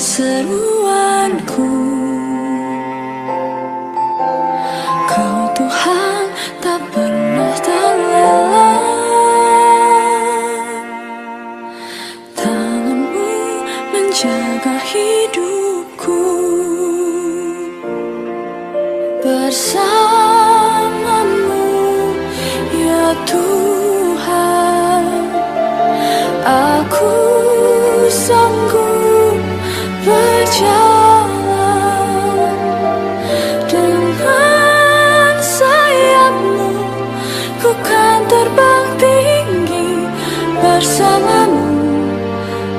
seruanku. Kau Tuhan tak pernah terlelap, tanganmu menjaga hidupku. Bersamamu ya Tuhan, aku sanggup berjalan. Dengan sayapmu ku kan terbang tinggi, bersamamu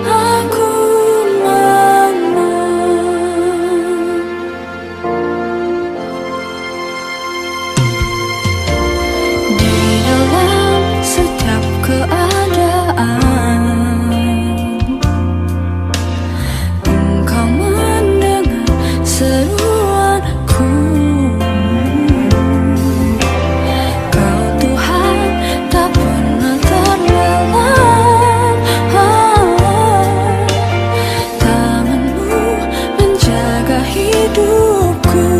aku menang. Di dalam setiap keadaan Engkau mendengar seruanku. Kau Tuhan tak pernah terlelap, tanganmu menjaga hidupku.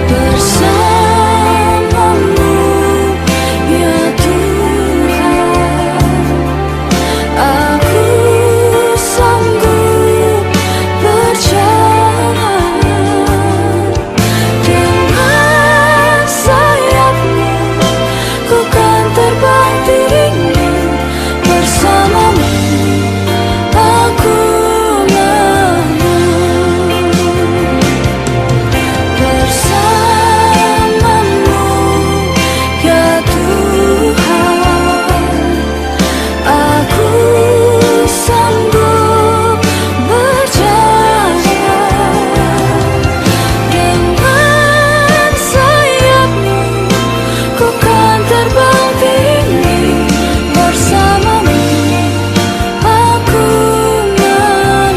Bersamamu ya Tuhan, aku sanggup berjalan. Dengan sayapmu ku kan terbang tinggi, bersamamu aku menang. Bersamamu ya Tuhan, aku sanggup berjalan. Dengan sayapmu ku kan terbang tinggi, bersamamu aku menang.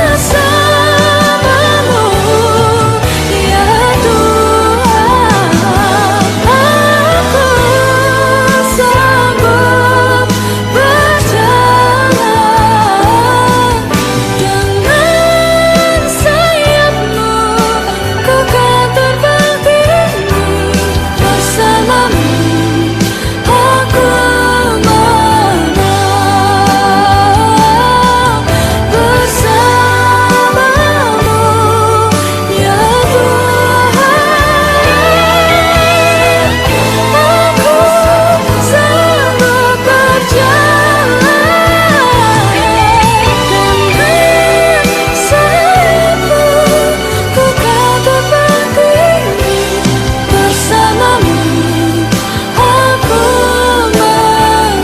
Bersamamu ya Tuhan, aku sanggup berjalan. Dengan sayapmu ku kan terbang tinggi, bersamamu aku menang. Bersamamu ya Tuhan, aku sanggup berjalan. Dengan sayapmu ku kan terbang tinggi, bersamamu aku menang.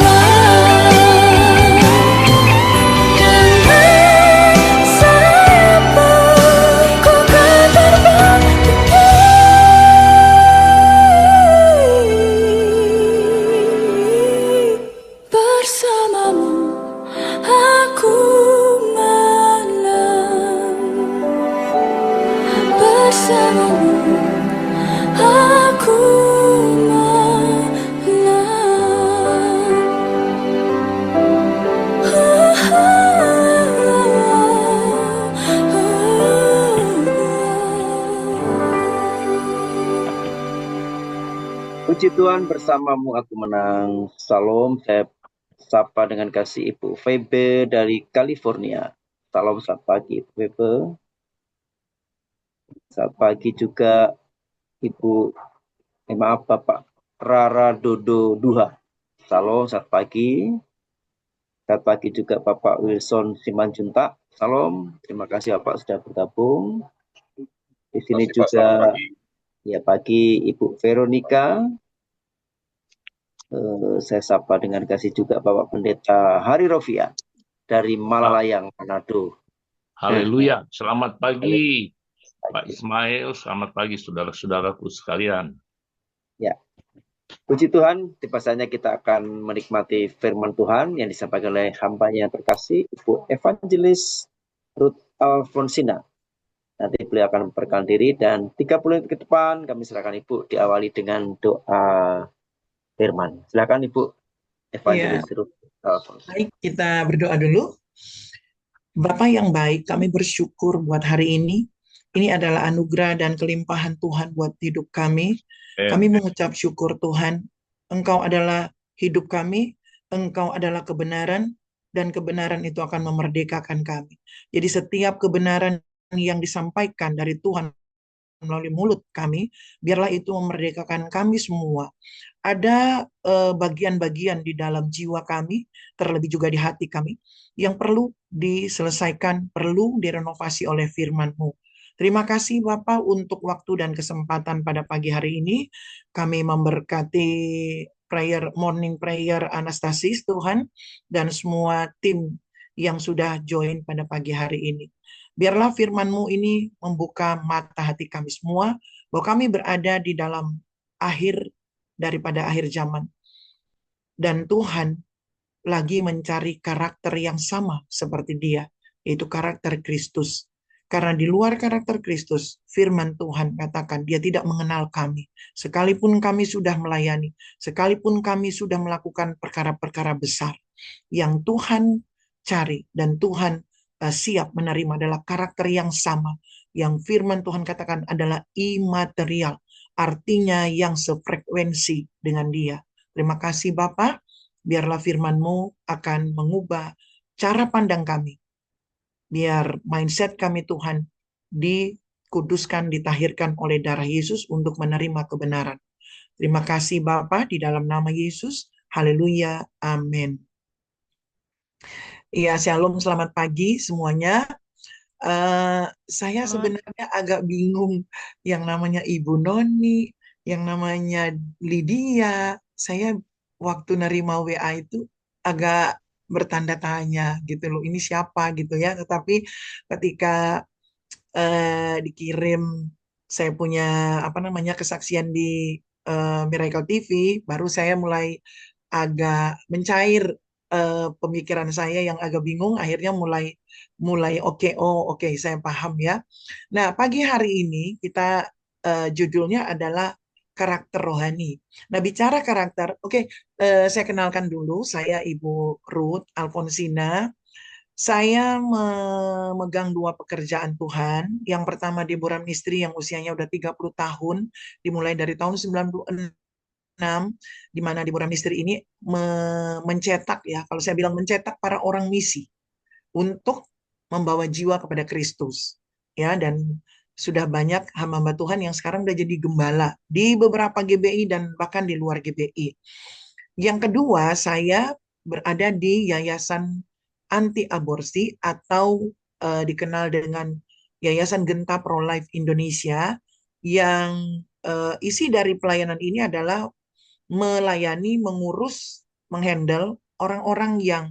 Dengan sayapmu ku kan terbang tinggi, bersamamu aku menang. Bersamamu aku menang. Puji Tuhan, bersamamu aku menang. Salam, saya sapa dengan kasih Ibu Febe dari California. Salam, selamat pagi Ibu Febe. Selamat pagi juga Ibu, maaf Bapak Rara Dodo Duha. Salam, selamat pagi. Selamat pagi juga Bapak Wilson Simanjuntak. Salam, terima kasih Bapak sudah bergabung. Di sini juga ya pagi Ibu Veronica. Saya sapa dengan kasih juga Bapak Pendeta Hari Rofian dari Ah, Malalayang, Manado. Haleluya. Selamat Halo, pagi, Pak pagi. Ismail. Selamat pagi, saudara-saudaraku sekalian. Ya, puji Tuhan, tiba saatnya kita akan menikmati firman Tuhan yang disampaikan oleh hambanya yang terkasih, Ibu Evangelis Ruth Alfonsina. Nanti beliau akan memperkenalkan diri dan 30 menit ke depan kami silakan Ibu diawali dengan doa firman. Silakan Ibu Ya, Evangelis Ruth Alfonsina. baik kita berdoa dulu. Bapa yang baik, kami bersyukur buat hari ini. Ini adalah anugerah dan kelimpahan Tuhan buat hidup kami. Kami Amen. mengucap syukur Tuhan. Engkau adalah hidup kami, Engkau adalah kebenaran, dan kebenaran itu akan memerdekakan kami. Jadi setiap kebenaran yang disampaikan dari Tuhan melalui mulut kami, biarlah itu memerdekakan kami semua. Ada bagian-bagian di dalam jiwa kami, terlebih juga di hati kami, yang perlu diselesaikan, perlu direnovasi oleh firman-Mu. Terima kasih Bapak untuk waktu dan kesempatan pada pagi hari ini. Kami memberkati morning prayer Anastasis Tuhan, dan semua tim yang sudah join pada pagi hari ini. Biarlah firman-Mu ini membuka mata hati kami semua, bahwa kami berada di dalam akhir daripada akhir zaman. Dan Tuhan lagi mencari karakter yang sama seperti dia, yaitu karakter Kristus. Karena di luar karakter Kristus, firman Tuhan katakan dia tidak mengenal kami. Sekalipun kami sudah melayani, sekalipun kami sudah melakukan perkara-perkara besar, yang Tuhan cari dan Tuhan siap menerima adalah karakter yang sama. Yang firman Tuhan katakan adalah imaterial, artinya yang sefrekuensi dengan dia. Terima kasih Bapak, biarlah firman-Mu akan mengubah cara pandang kami. Biar mindset kami Tuhan dikuduskan, ditahirkan oleh darah Yesus untuk menerima kebenaran. Terima kasih Bapa di dalam nama Yesus. Haleluya. Amin. Iya, shalom, selamat pagi semuanya. Saya sebenarnya agak bingung yang namanya Ibu Noni, yang namanya Lydia. Saya waktu nerima WA itu agak bertanda tanya gitu loh. Ini siapa gitu ya. Tetapi ketika dikirim saya punya apa namanya kesaksian di Miracle TV, baru saya mulai agak mencair pemikiran saya yang agak bingung, akhirnya mulai mulai oke, oh oke, saya paham ya. Nah, pagi hari ini kita judulnya adalah karakter rohani. Nah, bicara karakter, oke, saya kenalkan dulu, saya Ibu Ruth Alfonsina. Saya memegang dua pekerjaan Tuhan. Yang pertama di Buram Istri yang usianya udah 30 tahun, dimulai dari tahun 96, di mana di Buram Istri ini mencetak ya, kalau saya bilang mencetak para orang misi untuk membawa jiwa kepada Kristus. Ya, dan sudah banyak hamba-hamba Tuhan yang sekarang udah jadi gembala di beberapa GBI dan bahkan di luar GBI. Yang kedua, saya berada di Yayasan Anti Aborsi atau dikenal dengan Yayasan Genta Pro Life Indonesia, yang isi dari pelayanan ini adalah melayani, mengurus, menghandle orang-orang yang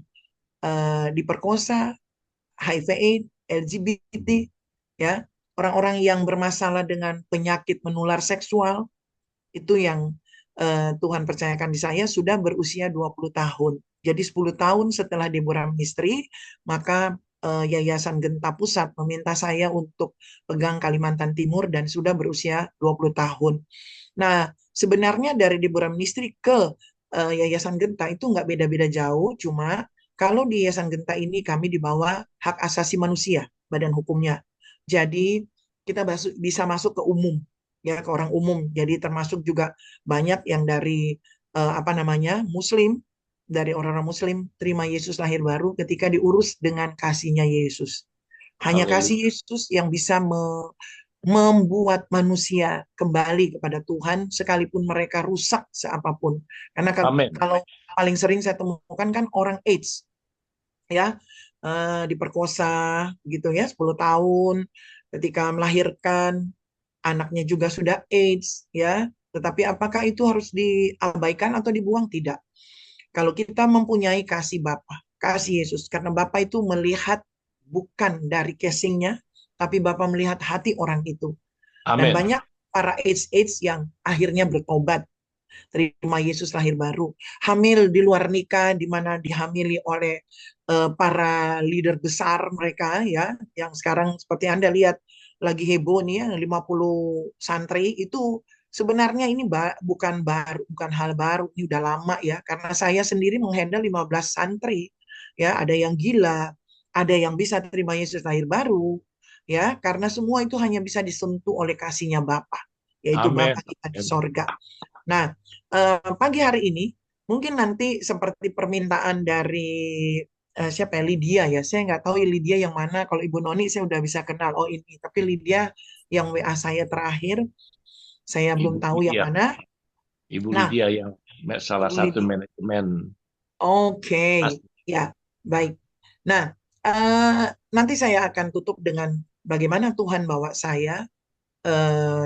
diperkosa, HIV/AIDS, LGBT, ya, orang-orang yang bermasalah dengan penyakit menular seksual, itu yang Tuhan percayakan di saya sudah berusia 20 tahun. Jadi 10 tahun setelah Deborah Misteri, maka Yayasan Genta Pusat meminta saya untuk pegang Kalimantan Timur dan sudah berusia 20 tahun. Nah, sebenarnya dari Deborah Ministry ke Yayasan Genta itu nggak beda-beda jauh, cuma kalau di Yayasan Genta ini kami di bawah hak asasi manusia, badan hukumnya. Jadi kita bisa masuk ke umum, ya ke orang umum. Jadi termasuk juga banyak yang dari apa namanya Muslim, dari orang-orang Muslim terima Yesus lahir baru ketika diurus dengan kasihnya Yesus. Hanya Haleluya. kasih Yesus yang bisa membuat manusia kembali kepada Tuhan sekalipun mereka rusak seapapun. Karena Amin. kalau paling sering saya temukan kan orang AIDS ya, diperkosa gitu ya 10 tahun, ketika melahirkan anaknya juga sudah AIDS ya, Tetapi apakah itu harus diabaikan atau dibuang? Tidak. Kalau kita mempunyai kasih Bapa, kasih Yesus, karena Bapa itu melihat bukan dari casingnya, tapi Bapa melihat hati orang itu. Dan Amin. banyak para AIDS yang akhirnya bertobat, terima Yesus lahir baru. Hamil di luar nikah, di mana dihamili oleh para leader besar mereka, ya, yang sekarang seperti Anda lihat lagi heboh nih ya, 50 santri itu sebenarnya ini bukan hal baru, ini udah lama ya, karena saya sendiri menghandle 15 santri, ya, ada yang gila, ada yang bisa terima Yesus lahir baru, ya, karena semua itu hanya bisa disentuh oleh kasihnya Bapa, yaitu Amin. Bapa kita di sorga. Nah, pagi hari ini mungkin nanti seperti permintaan dari siapa ya, Lydia ya. Saya nggak tahu Lydia yang mana. Kalau Ibu Noni saya udah bisa kenal. Oh ini. Tapi Lydia yang WA saya terakhir, saya belum Ibu tahu yang Lydia, mana. Ibu Nah, Lydia yang salah Ibu satu Lydia. manajemen. Oke, ya, baik. Nah, eh, nanti saya akan tutup dengan bagaimana Tuhan bawa saya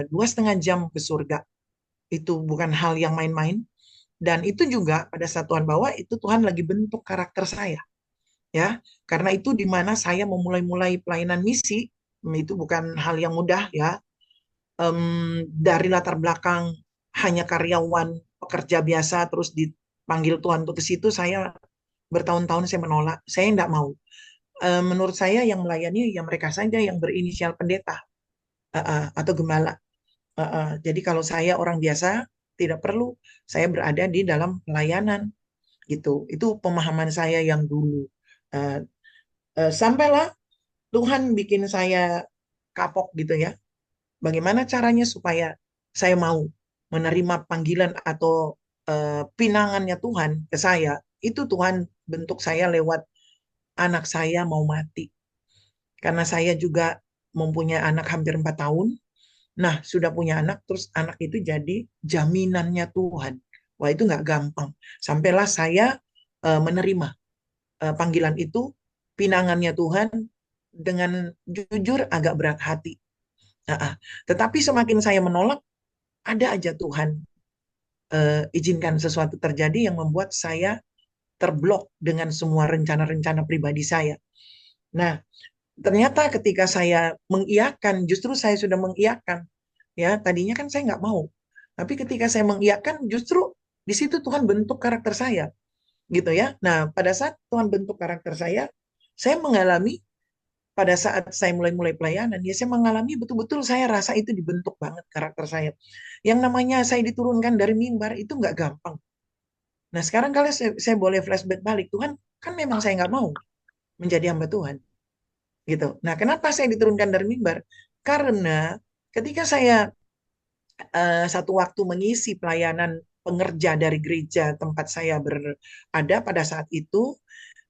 2,5 jam ke surga. Itu bukan hal yang main-main. Dan itu juga pada saat Tuhan bawa, itu Tuhan lagi bentuk karakter saya. Ya, karena itu di mana saya memulai-mulai pelayanan misi, itu bukan hal yang mudah ya. Dari latar belakang hanya karyawan, pekerja biasa, terus dipanggil Tuhan untuk ke situ, saya bertahun-tahun saya menolak. Saya tidak mau. Menurut saya yang melayani ya mereka saja yang berinisial pendeta atau gembala. Jadi kalau saya orang biasa tidak perlu saya berada di dalam pelayanan gitu. Itu pemahaman saya yang dulu. Eh, Sampailah Tuhan bikin saya kapok gitu ya. Bagaimana caranya supaya saya mau menerima panggilan atau pinangannya Tuhan ke saya? Itu Tuhan bentuk saya lewat anak saya mau mati. Karena saya juga mempunyai anak hampir 4 tahun. Nah, sudah punya anak, terus anak itu jadi jaminannya Tuhan. Wah, itu nggak gampang. Sampailah saya menerima panggilan itu, pinangannya Tuhan, dengan jujur agak berat hati. Tetapi semakin saya menolak, ada aja Tuhan izinkan sesuatu terjadi yang membuat saya terblok dengan semua rencana-rencana pribadi saya. Nah, ternyata ketika saya mengiyakan, justru saya sudah mengiyakan. Ya, tadinya kan saya nggak mau. Tapi ketika saya mengiyakan, justru di situ Tuhan bentuk karakter saya. Gitu ya. Nah, pada saat Tuhan bentuk karakter saya mengalami pada saat saya mulai-mulai pelayanan, ya saya mengalami betul-betul saya rasa itu dibentuk banget karakter saya. Yang namanya saya diturunkan dari mimbar itu nggak gampang. Nah sekarang kalau saya boleh flashback balik, Tuhan kan memang saya nggak mau menjadi hamba Tuhan. Gitu. Nah kenapa saya diturunkan dari mimbar? Karena ketika saya satu waktu mengisi pelayanan pengerja dari gereja tempat saya berada pada saat itu,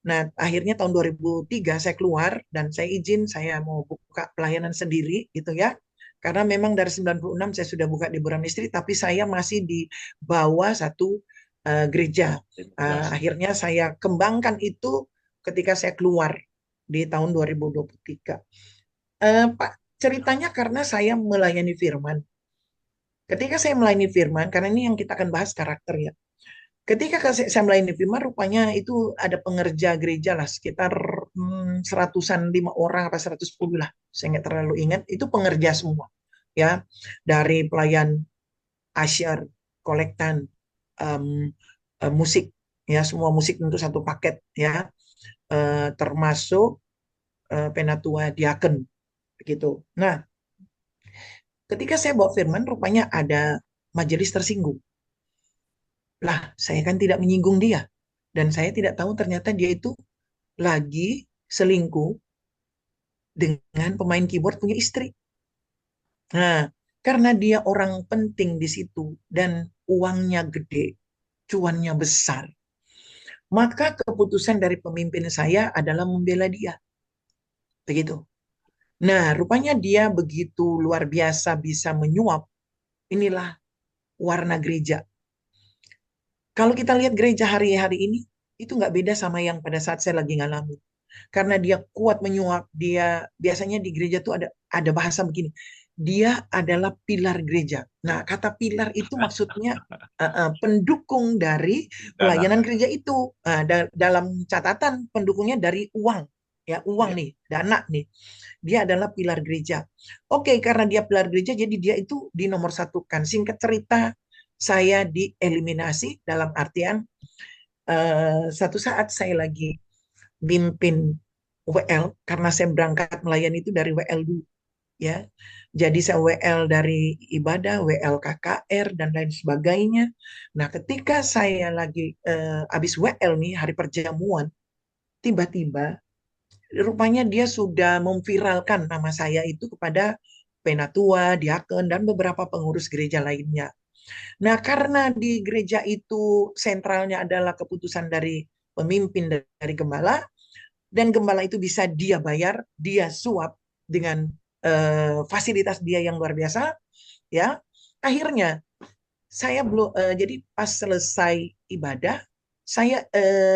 nah, akhirnya tahun 2003 saya keluar dan saya izin saya mau buka pelayanan sendiri gitu ya. Karena memang dari 96 saya sudah buka di Buram Istri, tapi saya masih di bawah satu gereja. Akhirnya saya kembangkan itu ketika saya keluar di tahun 2023. Pak, ceritanya karena saya melayani firman. Ketika saya melayani firman, karena ini yang kita akan bahas karakter ya. Ketika saya melayani firman, rupanya itu ada pengerja gereja lah, sekitar seratusan 5 orang apa 110 lah, saya nggak terlalu ingat. Itu pengerja semua, ya, dari pelayan asyar, kolektan, em, musik, ya, semua musik tentu satu paket, ya, termasuk penatua diaken, begitu. Nah, ketika saya bawa firman, rupanya ada majelis tersinggung. Lah, saya kan tidak menyinggung dia. Dan saya tidak tahu ternyata dia itu lagi selingkuh dengan pemain keyboard punya istri. Nah, karena dia orang penting di situ dan uangnya gede, cuannya besar, maka keputusan dari pemimpin saya adalah membela dia. Begitu. Nah, rupanya dia begitu luar biasa bisa menyuap. Inilah warna gereja. Kalau kita lihat gereja hari-hari ini, itu nggak beda sama yang pada saat saya lagi ngalamin. Karena dia kuat menyuap, dia biasanya di gereja tuh ada bahasa begini. dia adalah pilar gereja. Nah, kata pilar itu maksudnya pendukung dari Dana. pelayanan gereja itu. Dalam catatan pendukungnya dari uang, ya uang Ya. nih, dana nih. Dia adalah pilar gereja. Oke, karena dia pilar gereja, jadi dia itu dinomorsatukan. Singkat cerita, saya dieliminasi dalam artian satu saat saya lagi mimpin WL karena saya berangkat melayani itu dari WL dulu ya. Jadi saya WL dari ibadah, WL KKR dan lain sebagainya. Nah, ketika saya lagi habis WL nih hari perjamuan, tiba-tiba rupanya dia sudah memviralkan nama saya itu kepada penatua, diaken dan beberapa pengurus gereja lainnya. Nah, karena di gereja itu sentralnya adalah keputusan dari pemimpin dari gembala, dan gembala itu bisa dia bayar, dia suap dengan fasilitas dia yang luar biasa, ya. Akhirnya saya belum jadi pas selesai ibadah, saya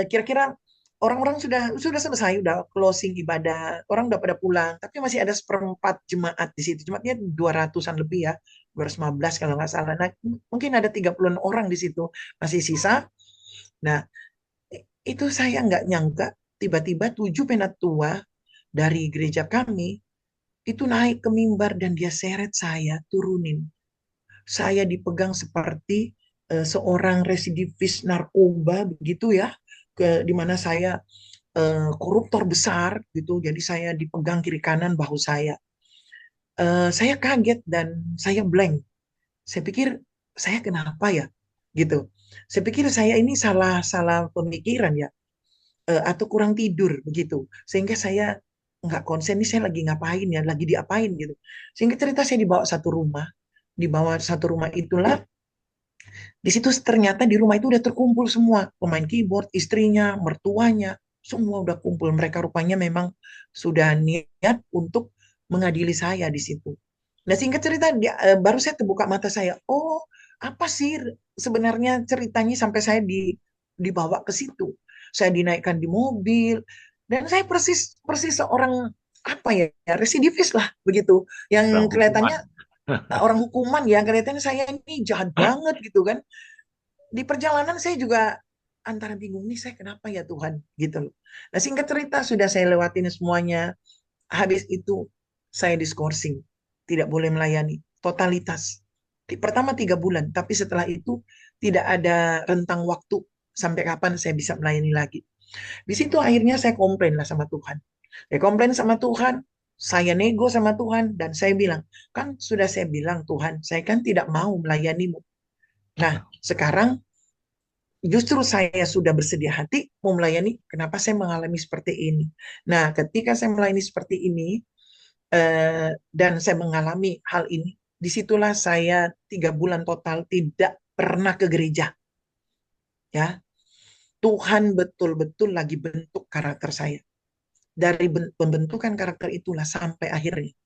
kira-kira orang-orang sudah selesai, udah closing ibadah, orang udah pada pulang, tapi masih ada seperempat jemaat di situ. Jemaatnya 200-an lebih ya, 215 kalau nggak salah. Nah, mungkin ada 30-an orang di situ masih sisa. Nah, itu saya nggak nyangka tiba-tiba 7 penatua dari gereja kami itu naik ke mimbar dan dia seret saya turunin. Saya dipegang seperti seorang residivis narkoba begitu ya, di mana saya koruptor besar gitu. Jadi saya dipegang kiri kanan bahu saya. Saya kaget dan saya blank. Saya pikir saya kenapa ya gitu. Saya pikir saya ini salah salah pemikiran ya, atau kurang tidur begitu. Sehingga saya nggak konsen nih saya lagi ngapain ya, lagi diapain gitu. Sehingga cerita saya dibawa satu rumah itulah. Di situ ternyata di rumah itu udah terkumpul semua, pemain keyboard, istrinya, mertuanya, semua udah kumpul. Mereka rupanya memang sudah niat untuk mengadili saya di situ. Nah, singkat cerita, baru saya terbuka mata saya. Oh, apa sih sebenarnya ceritanya sampai saya dibawa ke situ? Saya dinaikkan di mobil, dan saya persis persis seorang apa ya, residivis lah begitu, Orang yang hukuman. kelihatannya orang hukuman ya, kelihatannya saya ini jahat banget gitu kan. Di perjalanan saya juga antara bingung nih saya kenapa ya Tuhan gitu loh. Nah, singkat cerita sudah saya lewatin semuanya. Habis itu saya diskorsing, tidak boleh melayani totalitas. Pertama 3 bulan, tapi setelah itu tidak ada rentang waktu sampai kapan saya bisa melayani lagi. Di situ akhirnya saya komplain lah sama Tuhan. Saya komplain sama Tuhan, saya nego sama Tuhan, dan saya bilang, kan sudah saya bilang Tuhan, saya kan tidak mau melayanimu. Nah, sekarang justru saya sudah bersedia hati mau melayani, kenapa saya mengalami seperti ini? Nah, ketika saya melayani seperti ini, dan saya mengalami hal ini, disitulah saya 3 bulan total tidak pernah ke gereja. Ya, Tuhan betul-betul lagi bentuk karakter saya. Dari pembentukan karakter itulah sampai akhirnya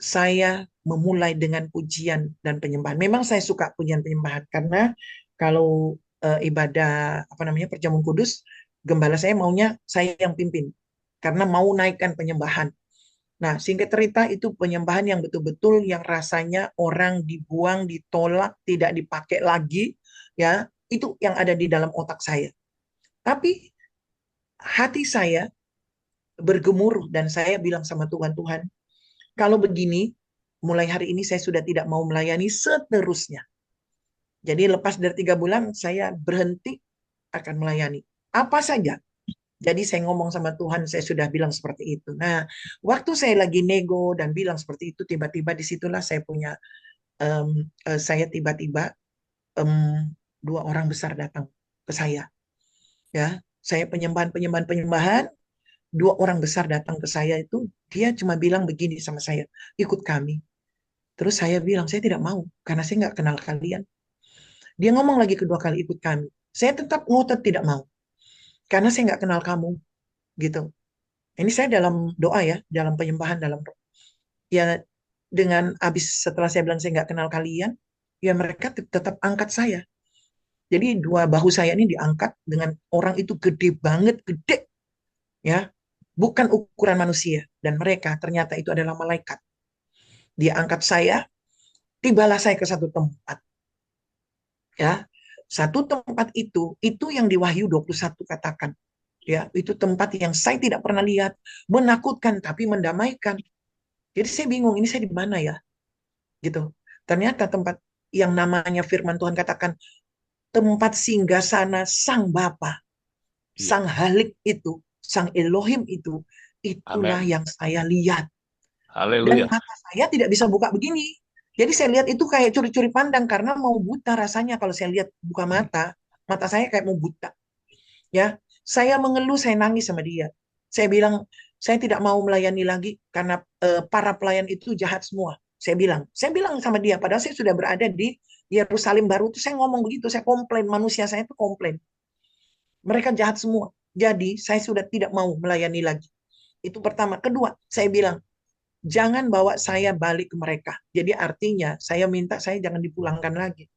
saya memulai dengan pujian dan penyembahan. Memang saya suka pujian penyembahan karena kalau ibadah apa namanya perjamuan kudus, gembala saya maunya saya yang pimpin karena mau naikkan penyembahan. Nah, singkat cerita itu penyembahan yang betul-betul yang rasanya orang dibuang, ditolak, tidak dipakai lagi, ya. Itu yang ada di dalam otak saya. Tapi hati saya bergemuruh dan saya bilang sama Tuhan, Tuhan, kalau begini, mulai hari ini saya sudah tidak mau melayani seterusnya. Jadi lepas dari 3 bulan, saya berhenti akan melayani. Apa saja. Jadi saya ngomong sama Tuhan, saya sudah bilang seperti itu. Nah, waktu saya lagi nego dan bilang seperti itu, tiba-tiba disitulah saya punya, saya tiba-tiba 2 orang besar datang ke saya. Ya, saya penyembahan, 2 orang besar datang ke saya itu, dia cuma bilang begini sama saya, ikut kami. Terus saya bilang, saya tidak mau, karena saya nggak kenal kalian. Dia ngomong lagi kedua kali, ikut kami. Saya tetap ngotot tidak mau, karena saya nggak kenal kamu, gitu. Ini saya dalam doa ya, dalam penyembahan, dalam doa. Ya, dengan habis setelah saya bilang saya nggak kenal kalian, ya mereka tetap angkat saya. Jadi 2 bahu saya ini diangkat dengan orang itu gede banget, gede, ya, bukan ukuran manusia. Dan mereka ternyata itu adalah malaikat. Dia angkat saya, tibalah saya ke satu tempat. Ya, satu tempat itu yang di Wahyu 21 katakan. Ya, itu tempat yang saya tidak pernah lihat, menakutkan tapi mendamaikan. Jadi saya bingung, ini saya di mana ya? Gitu. Ternyata tempat yang namanya firman Tuhan katakan tempat singgasana Sang Bapa, Iya. Sang Halik itu, Sang Elohim itu, itulah Amin. yang saya lihat. Dan Haleluya. mata saya tidak bisa buka begini. Jadi saya lihat itu kayak curi-curi pandang karena mau buta rasanya kalau saya lihat buka mata, mata saya kayak mau buta. Ya, saya mengeluh, saya nangis sama dia. Saya bilang, saya tidak mau melayani lagi karena para pelayan itu jahat semua. Saya bilang sama dia, padahal saya sudah berada di Yerusalem baru itu saya ngomong begitu, saya komplain, manusia saya itu komplain. Mereka jahat semua. Jadi saya sudah tidak mau melayani lagi. Itu pertama. Kedua, saya bilang, jangan bawa saya balik ke mereka. Jadi artinya saya minta saya jangan dipulangkan lagi.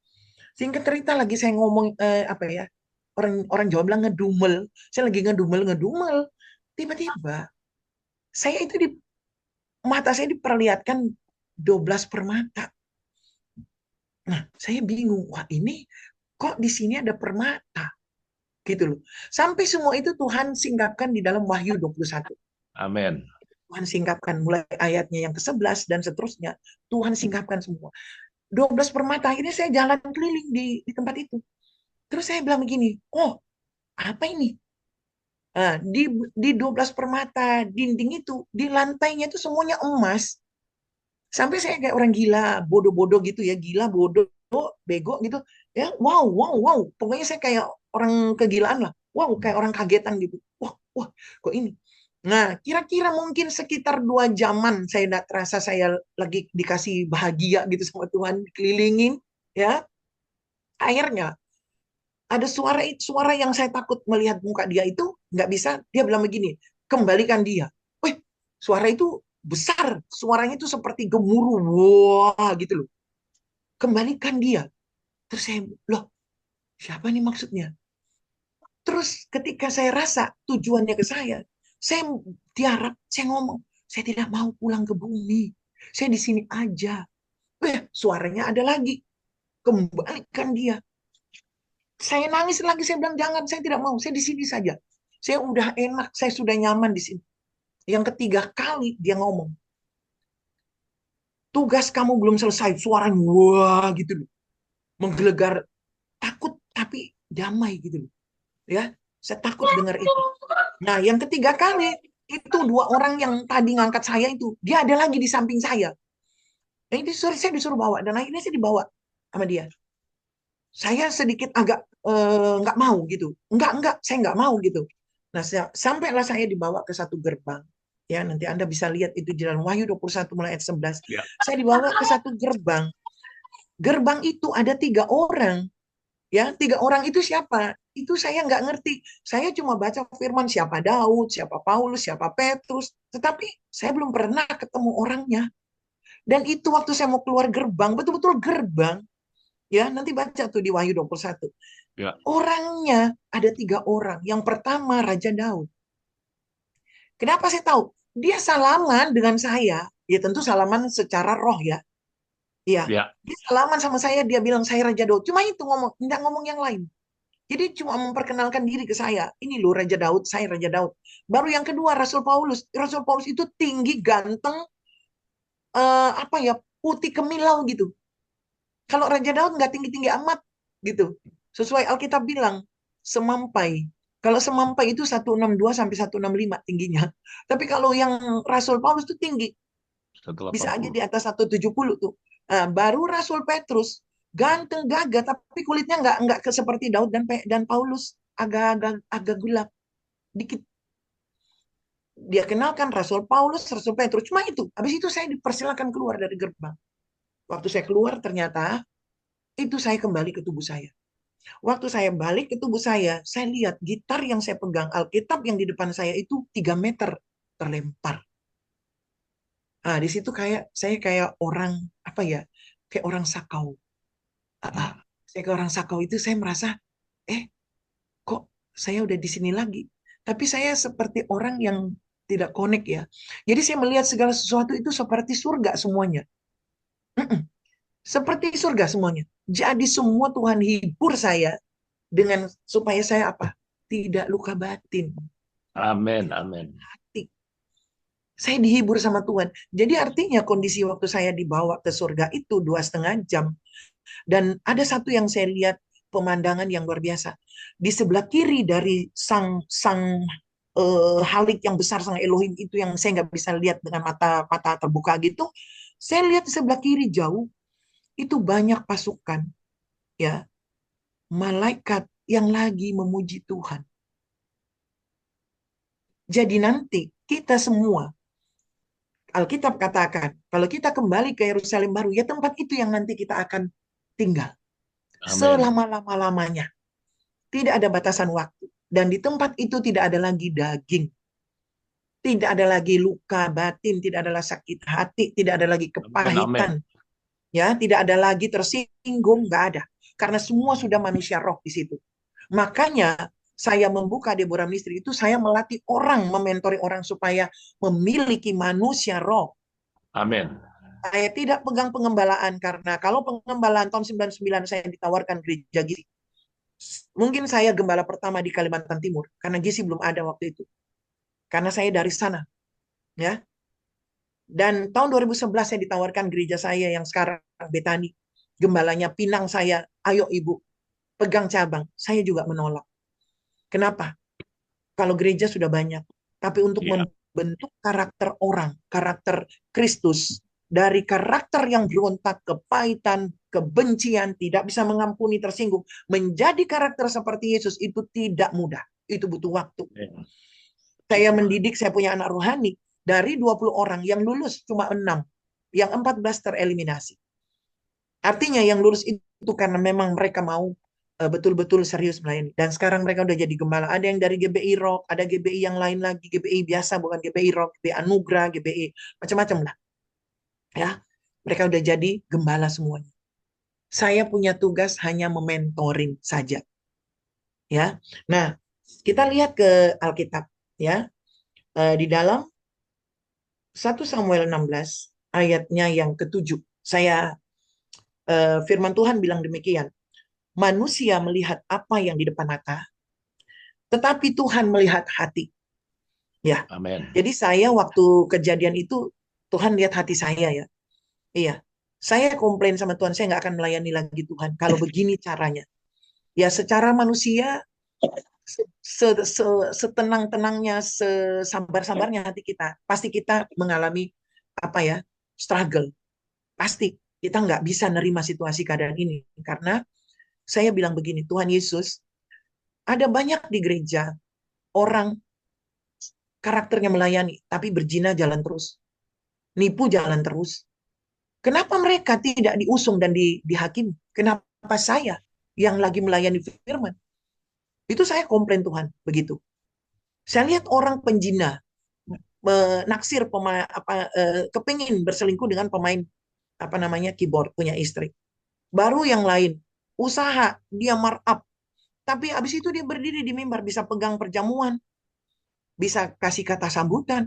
Singkat cerita lagi saya ngomong apa ya? Orang orang Jawa bilang ngedumel. Saya lagi ngedumel ngedumel. Tiba-tiba saya itu di mata saya diperlihatkan 12 permata. Nah, saya bingung. Wah, ini kok di sini ada permata gitu loh. Sampai semua itu Tuhan singkapkan di dalam Wahyu 21. Amin. Tuhan singkapkan mulai ayatnya yang ke-11 dan seterusnya. Tuhan singkapkan semua. 12 permata. Akhirnya saya jalan keliling di tempat itu. Terus saya bilang begini, oh apa ini? Nah, di 12 permata dinding itu, di lantainya itu semuanya emas. Sampai saya kayak orang gila, bodoh-bodoh gitu ya, gila, bodoh, bego gitu. Ya, wow, wow, wow. Pokoknya saya kayak orang kegilaan lah. Wow, kayak orang kagetan gitu. Wah, wah, kok ini? Nah, kira-kira mungkin sekitar 2 jaman saya tidak terasa saya lagi dikasih bahagia gitu sama Tuhan, dikelilingin, ya. Akhirnya ada suara yang saya takut melihat muka dia itu nggak bisa. Dia bilang begini, kembalikan dia. Wih, suara itu besar, suaranya itu seperti gemuruh, wah gitu loh. Kembalikan dia. Terus saya, loh, siapa nih maksudnya? Terus ketika saya rasa tujuannya ke saya tiarap, saya ngomong, saya tidak mau pulang ke bumi. Saya di sini aja. Suaranya ada lagi. Kembalikan dia. Saya nangis lagi, saya bilang jangan, saya tidak mau, saya di sini saja. Saya udah enak, saya sudah nyaman di sini. Yang ketiga kali dia ngomong, tugas kamu belum selesai, suaranya wah gitu loh, menggelegar, takut tapi damai gitu loh. Ya, saya takut dengar itu. Nah, yang ketiga kali itu 2 orang yang tadi ngangkat saya itu, dia ada lagi di samping saya. Nah, ini saya disuruh bawa dan akhirnya saya dibawa sama dia. Saya sedikit agak nggak mau gitu. Enggak, saya nggak mau gitu. Nah, sampailah saya dibawa ke satu gerbang. Ya, nanti Anda bisa lihat itu di dalam Wahyu 21 mulai ayat 11. Ya. Saya dibawa ke satu gerbang. Gerbang itu ada 3 orang. Ya, 3 orang itu siapa? Itu saya nggak ngerti. Saya cuma baca firman siapa Daud, siapa Paulus, siapa Petrus. Tetapi saya belum pernah ketemu orangnya. Dan itu waktu saya mau keluar gerbang, betul-betul gerbang. Ya, nanti baca tuh di Wahyu 21. Ya. Orangnya ada 3 orang. Yang pertama Raja Daud. Kenapa saya tahu? Dia salaman dengan saya. Ya tentu salaman secara roh ya. Iya. Ya. Dia salaman sama saya. Dia bilang saya Raja Daud. Cuma itu ngomong. Tidak ngomong yang lain. Jadi cuma memperkenalkan diri ke saya. Ini loh Raja Daud. Saya Raja Daud. Baru yang kedua Rasul Paulus. Rasul Paulus itu tinggi, ganteng. Apa ya. Putih kemilau gitu. Kalau Raja Daud nggak tinggi-tinggi amat. Gitu. Sesuai Alkitab bilang. Semampai. Kalau semampai itu 162 sampai 165 tingginya. Tapi kalau yang Rasul Paulus itu tinggi. Bisa aja 180. di atas 170 tuh. Nah, baru Rasul Petrus. Ganteng gagah tapi kulitnya nggak seperti Daud dan Paulus. Agak gelap. Dikit. Dia kenalkan Rasul Paulus, Rasul Petrus. Cuma itu. Habis itu saya dipersilakan keluar dari gerbang. Waktu saya keluar ternyata itu saya kembali ke tubuh saya. Waktu saya balik ke tubuh saya lihat gitar yang saya pegang, Alkitab yang di depan saya itu 3 meter terlempar. Nah, di situ saya kayak orang apa ya? Kayak orang sakau. Saya kayak orang sakau itu saya merasa, kok saya udah di sini lagi. Tapi saya seperti orang yang tidak connect ya. Jadi saya melihat segala sesuatu itu seperti surga semuanya. Seperti surga semuanya. Jadi semua Tuhan hibur saya dengan supaya saya apa? Tidak luka batin. Amin. Tidak Amin. hati. Saya dihibur sama Tuhan. Jadi artinya kondisi waktu saya dibawa ke surga itu 2,5 jam. Dan ada satu yang saya lihat pemandangan yang luar biasa. Di sebelah kiri dari sang sang Halik yang besar, sang Elohim itu yang saya nggak bisa lihat dengan mata mata terbuka gitu. Saya lihat di sebelah kiri jauh itu banyak pasukan, ya, malaikat yang lagi memuji Tuhan. Jadi nanti kita semua, Alkitab katakan, kalau kita kembali ke Yerusalem baru, ya tempat itu yang nanti kita akan tinggal Amin. selama-lamanya. Tidak ada batasan waktu. Dan di tempat itu tidak ada lagi daging. Tidak ada lagi luka batin, tidak ada lagi sakit hati, tidak ada lagi Amin. Amin. kepahitan. Ya, tidak ada lagi tersinggung, nggak ada. Karena semua sudah manusia roh di situ. Makanya saya membuka Deborah Misteri itu, saya melatih orang, mementori orang supaya memiliki manusia roh. Amin. Saya tidak pegang pengembalaan, karena kalau pengembalaan tahun 99 saya ditawarkan gereja Gizi. Mungkin saya gembala pertama di Kalimantan Timur, karena Gizi belum ada waktu itu. Karena saya dari sana, ya. Dan tahun 2011 saya ditawarkan gereja saya yang sekarang Betani. Gembalanya pinang saya, ayo ibu, pegang cabang. Saya juga menolak. Kenapa? Kalau gereja sudah banyak. Tapi untuk Iya. membentuk karakter orang, karakter Kristus, dari karakter yang berontak, kepahitan, kebencian, tidak bisa mengampuni, tersinggung, menjadi karakter seperti Yesus itu tidak mudah. Itu butuh waktu. Amin. Saya mendidik, saya punya anak rohani, dari 20 orang yang lulus cuma 6, yang 14 tereliminasi. Artinya yang lulus itu karena memang mereka mau betul-betul serius melayani. Dan sekarang mereka udah jadi gembala. Ada yang dari GBI Rock, ada GBI yang lain lagi, GBI biasa bukan GBI Rock, GBI Anugerah, GBI macam-macam lah. Ya, mereka udah jadi gembala semuanya. Saya punya tugas hanya mementoring saja. Ya, nah kita lihat ke Alkitab, ya. Di dalam 1 Samuel 16 ayatnya yang ke-7. Firman Tuhan bilang demikian. Manusia melihat apa yang di depan mata, tetapi Tuhan melihat hati. Ya. Amin. Jadi saya waktu kejadian itu Tuhan lihat hati saya, ya. Iya. Saya komplain sama Tuhan, saya nggak akan melayani lagi Tuhan kalau begini caranya. Ya secara manusia setenang-tenangnya, sesabar-sabarnya hati kita, pasti kita mengalami apa ya, struggle. Pasti kita nggak bisa nerima situasi keadaan ini. Karena saya bilang begini, Tuhan Yesus, ada banyak di gereja orang karakternya melayani, tapi berzina jalan terus. Nipu jalan terus. Kenapa mereka tidak diusung dan dihakimi? Kenapa saya yang lagi melayani firman? Itu saya komplain Tuhan, begitu. Saya lihat orang penjina, menaksir kepingin berselingkuh dengan pemain apa namanya keyboard punya istri. Baru yang lain, usaha, dia markup. Tapi abis itu dia berdiri di mimbar, bisa pegang perjamuan, bisa kasih kata sambutan.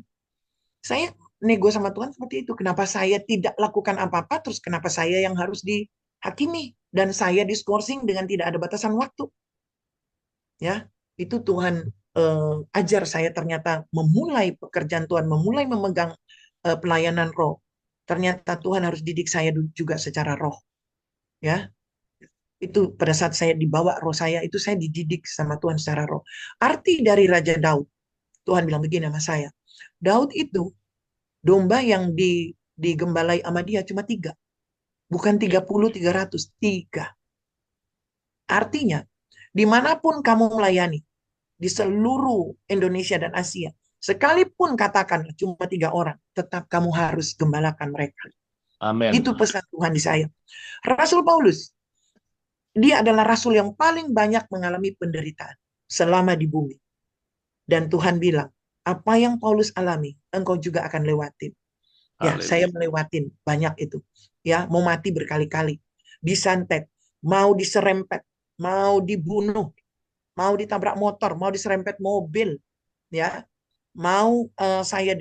Saya nego sama Tuhan seperti itu. Kenapa saya tidak lakukan apa-apa, terus kenapa saya yang harus dihakimi? Dan saya diskorsing dengan tidak ada batasan waktu. Ya, itu Tuhan ajar saya ternyata memulai pekerjaan Tuhan, memulai memegang pelayanan roh. Ternyata Tuhan harus didik saya juga secara roh. Ya, itu pada saat saya dibawa roh saya, itu saya dididik sama Tuhan secara roh. Arti dari Raja Daud, Tuhan bilang begini sama saya, Daud itu domba yang digembalai sama dia cuma 3. Bukan 30, 300. 3. Artinya, dimanapun kamu melayani, di seluruh Indonesia dan Asia, sekalipun katakan cuma 3 orang, tetap kamu harus gembalakan mereka. Amin. Itu pesan Tuhan di saya. Rasul Paulus, dia adalah rasul yang paling banyak mengalami penderitaan selama di bumi. Dan Tuhan bilang, apa yang Paulus alami, engkau juga akan lewatin. Ya, saya melewatin banyak itu. Ya, mau mati berkali-kali, disantet, mau diserempet, mau dibunuh, mau ditabrak motor, mau diserempet mobil, ya, mau saya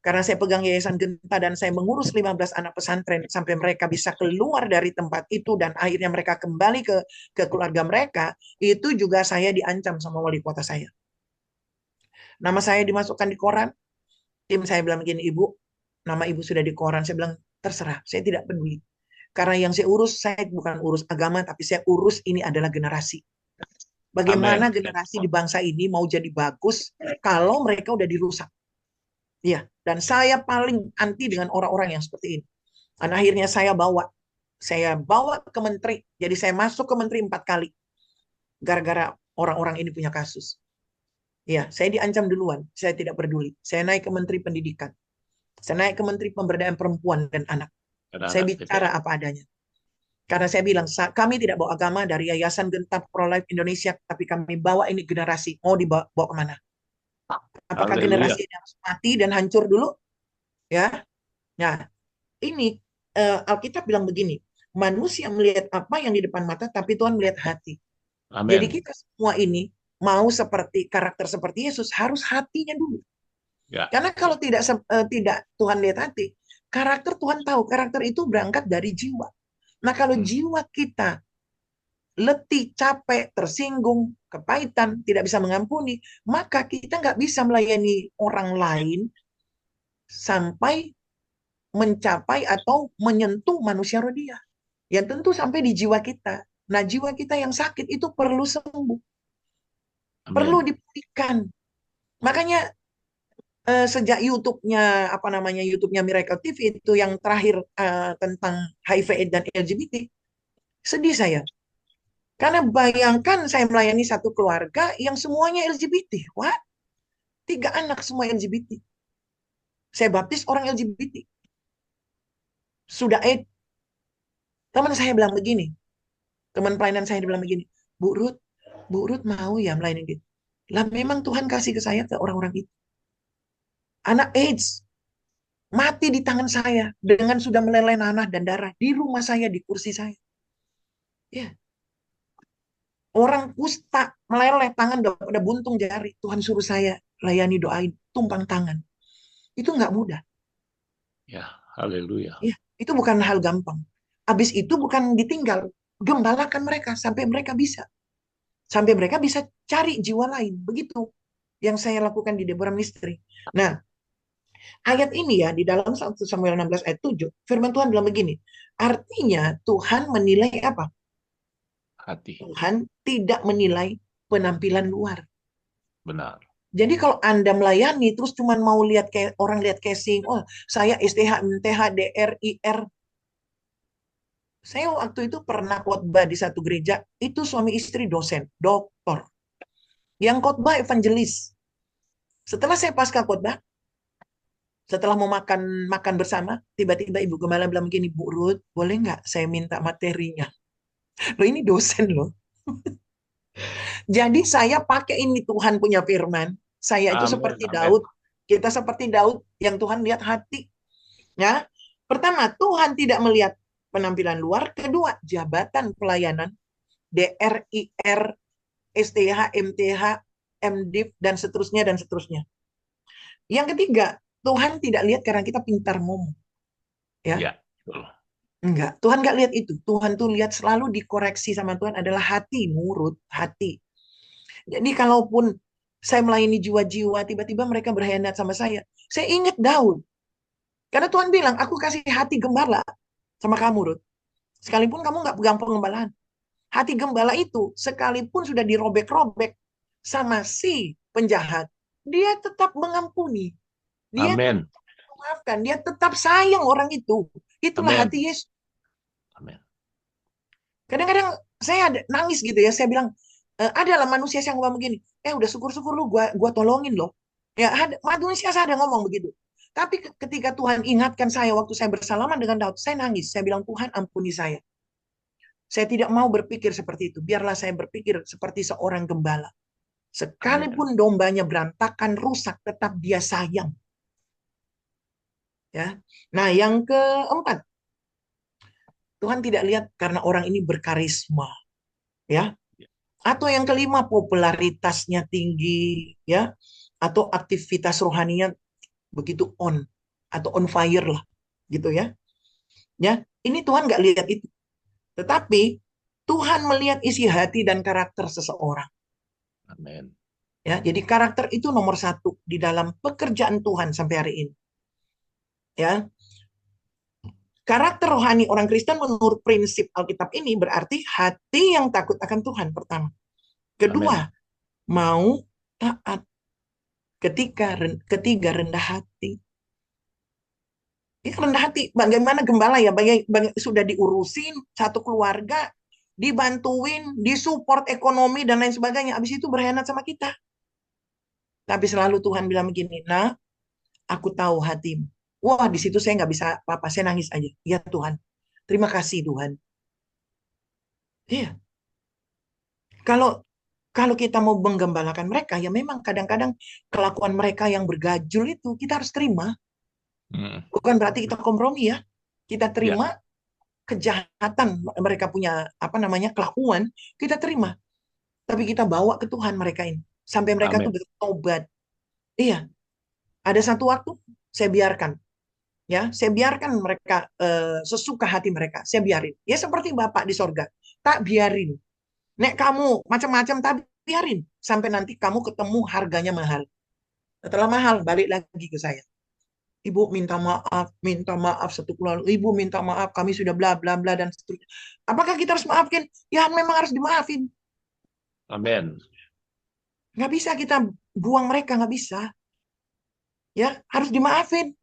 Karena saya pegang Yayasan Genta dan saya mengurus 15 anak pesantren sampai mereka bisa keluar dari tempat itu dan akhirnya mereka kembali ke keluarga mereka, itu juga saya diancam sama wali kota saya. Nama saya dimasukkan di koran, tim saya bilang begini, Ibu, nama Ibu sudah di koran. Saya bilang, terserah, saya tidak peduli. Karena yang saya bukan urus agama, tapi saya urus ini adalah generasi. Bagaimana Amin. generasi di bangsa ini mau jadi bagus kalau mereka udah dirusak. Ya, dan saya paling anti dengan orang-orang yang seperti ini. Dan akhirnya saya bawa ke menteri. Jadi saya masuk ke menteri 4 kali. Gara-gara orang-orang ini punya kasus. Ya, saya diancam duluan. Saya tidak peduli. Saya naik ke menteri pendidikan. Saya naik ke menteri pemberdayaan perempuan dan anak. Saya Anak-anak bicara apa adanya. Karena saya bilang, kami tidak bawa agama dari Yayasan Genta Pro-Life Indonesia, tapi kami bawa ini generasi. Mau dibawa kemana? Apakah Haleluya. generasi ini harus mati dan hancur dulu? Ya, nah ini Alkitab bilang begini, manusia melihat apa yang di depan mata, tapi Tuhan melihat hati. Jadi Amin. kita semua ini mau seperti karakter seperti Yesus, harus hatinya dulu. Ya. Karena kalau tidak Tuhan lihat hati, karakter Tuhan tahu, karakter itu berangkat dari jiwa. Nah kalau jiwa kita letih, capek, tersinggung, kepahitan, tidak bisa mengampuni, maka kita nggak bisa melayani orang lain sampai mencapai atau menyentuh manusia rodia. Yang tentu sampai di jiwa kita. Nah, jiwa kita yang sakit itu perlu sembuh, perlu Amin. dipulihkan. Makanya sejak YouTube-nya Miracle TV itu yang terakhir tentang HIV/AIDS dan LGBT, sedih saya. Karena bayangkan saya melayani satu keluarga yang semuanya LGBT. Wah, 3 anak semua LGBT. Saya baptis orang LGBT. Sudah AIDS. Teman saya bilang begini, teman pelayanan saya bilang begini, Bu Ruth mau ya melayani gitu. Lah memang Tuhan kasih ke saya ke orang-orang itu. Anak AIDS mati di tangan saya dengan sudah meleleh nanah dan darah di rumah saya, di kursi saya. Ya, orang kusta meleleh tangan udah buntung jari. Tuhan suruh saya layani, doain, tumpang tangan. Itu nggak mudah. Ya, haleluya. Ya, itu bukan hal gampang. Habis itu bukan ditinggal, gembalakan mereka sampai mereka bisa. Sampai mereka bisa cari jiwa lain. Begitu yang saya lakukan di Deborah Ministry. Nah, ayat ini ya, di dalam 1 Samuel 16 ayat 7, firman Tuhan bilang begini, artinya Tuhan menilai apa? Hati. Tuhan tidak menilai penampilan luar. Benar. Jadi kalau Anda melayani, terus cuma mau lihat kayak orang lihat casing, oh saya STH, MTH, DRIR. Saya waktu itu pernah khotbah di satu gereja, itu suami istri dosen, doktor. Yang khotbah evangelis. Setelah saya pasca khotbah, setelah mau makan makan bersama, tiba-tiba Ibu Gembala bilang begini, Bu Ruth, boleh nggak saya minta materinya? Loh ini dosen loh. Jadi saya pakai ini Tuhan punya firman. Saya itu Amin. seperti Amin. Daud. Kita seperti Daud yang Tuhan lihat hati. Ya, pertama Tuhan tidak melihat penampilan luar. Kedua jabatan pelayanan DRIR, STH, MTH, MDiv dan seterusnya dan seterusnya. Yang ketiga Tuhan tidak lihat karena kita pintar ngomong. Ya, Ya, betul. enggak. Tuhan nggak lihat itu. Tuhan tuh lihat selalu dikoreksi sama Tuhan adalah hati, nurut, hati. Jadi kalaupun saya melayani jiwa-jiwa, tiba-tiba mereka berkhianat sama saya ingat Daud. Karena Tuhan bilang, aku kasih hati gembala sama kamu, Ruth. Sekalipun kamu nggak pegang pengembalaan. Hati gembala itu, sekalipun sudah dirobek-robek sama si penjahat, dia tetap mengampuni. Dia Amin. memaafkan. Dia tetap sayang orang itu. Itulah Amin. hati Yesus. Amin. Kadang-kadang saya nangis gitu ya. Saya bilang, adalah manusia yang ngomong begini. Udah syukur-syukur lu, gua tolongin loh. Ya, manusia saya ada ngomong begitu. Tapi ketika Tuhan ingatkan saya waktu saya bersalaman dengan Daud, saya nangis. Saya bilang, Tuhan ampuni saya. Saya tidak mau berpikir seperti itu. Biarlah saya berpikir seperti seorang gembala. Sekalipun dombanya berantakan, rusak, tetap dia sayang. Ya. Nah, yang keempat, Tuhan tidak lihat karena orang ini berkarisma. Ya. Atau yang kelima, popularitasnya tinggi, ya, atau aktivitas rohaninya begitu on. atau on fire lah, gitu ya. Ya, ini Tuhan nggak lihat itu. Tetapi Tuhan melihat isi hati dan karakter seseorang. Amin. Ya, jadi karakter itu nomor satu di dalam pekerjaan Tuhan sampai hari ini. Ya, karakter rohani orang Kristen menurut prinsip Alkitab ini berarti hati yang takut akan Tuhan pertama. Kedua, Amin. mau taat. Ketiga rendah hati. Ya, rendah hati. Bagaimana gembala ya? Sudah diurusin satu keluarga, dibantuin, disupport ekonomi dan lain sebagainya. Habis itu berkhianat sama kita. Tapi selalu Tuhan bilang begini, nah, aku tahu hatimu. Wah, di situ saya nggak bisa apa-apa, saya nangis aja. Ya Tuhan, terima kasih Tuhan. Iya, kalau kalau kita mau menggembalakan mereka, ya memang kadang-kadang kelakuan mereka yang bergajul itu kita harus terima. Mm. Bukan berarti kita kompromi ya. Kita Ya. terima kejahatan mereka punya apa namanya kelakuan, kita terima. Tapi kita bawa ke Tuhan mereka ini sampai mereka tuh Amin. bertobat. Iya, ada satu waktu saya biarkan. Ya, saya biarkan mereka sesuka hati mereka. Saya biarin. Ya seperti Bapak di sorga. Tak biarin. Nek kamu macam-macam, tak biarin. Sampai nanti kamu ketemu harganya mahal. Setelah mahal, balik lagi ke saya. Ibu minta maaf satu keluarga. Ibu minta maaf, kami sudah bla bla bla dan seterusnya. Apakah kita harus maafin? Ya memang harus dimaafin. Amin. Nggak bisa kita buang mereka, nggak bisa. Ya harus dimaafin.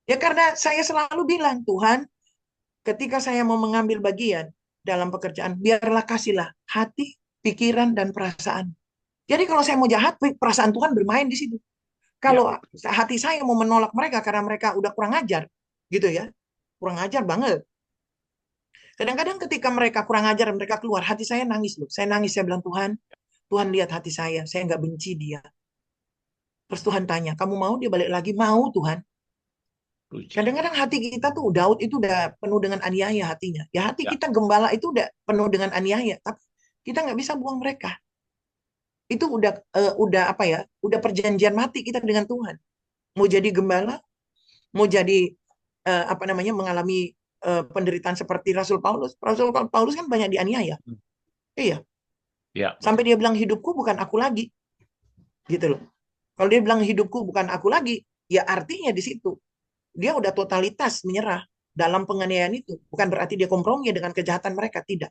Ya karena saya selalu bilang, Tuhan, ketika saya mau mengambil bagian dalam pekerjaan, biarlah kasihlah hati, pikiran, dan perasaan. Jadi kalau saya mau jahat, perasaan Tuhan bermain di situ. Kalau Ya. hati saya mau menolak mereka karena mereka udah kurang ajar, gitu ya, kurang ajar banget. Kadang-kadang ketika mereka kurang ajar, mereka keluar, hati saya nangis loh. Saya nangis, saya bilang, Tuhan, Tuhan lihat hati saya nggak benci dia. Terus Tuhan tanya, kamu mau dia balik lagi? Mau Tuhan. Puji. Kadang-kadang hati kita tuh, Daud itu udah penuh dengan aniaya hatinya. Ya hati Ya. kita gembala itu udah penuh dengan aniaya. Tapi kita nggak bisa buang mereka. Itu udah apa ya? Udah perjanjian mati kita dengan Tuhan. Mau jadi gembala, mau jadi apa namanya mengalami penderitaan seperti Rasul Paulus. Rasul Paulus kan banyak dianiaya. Iya. Ya. Sampai dia bilang hidupku bukan aku lagi. Gitu loh. Kalau dia bilang hidupku bukan aku lagi, ya artinya di situ dia udah totalitas menyerah dalam penganiayaan itu. Bukan berarti dia kompromi dengan kejahatan mereka, tidak.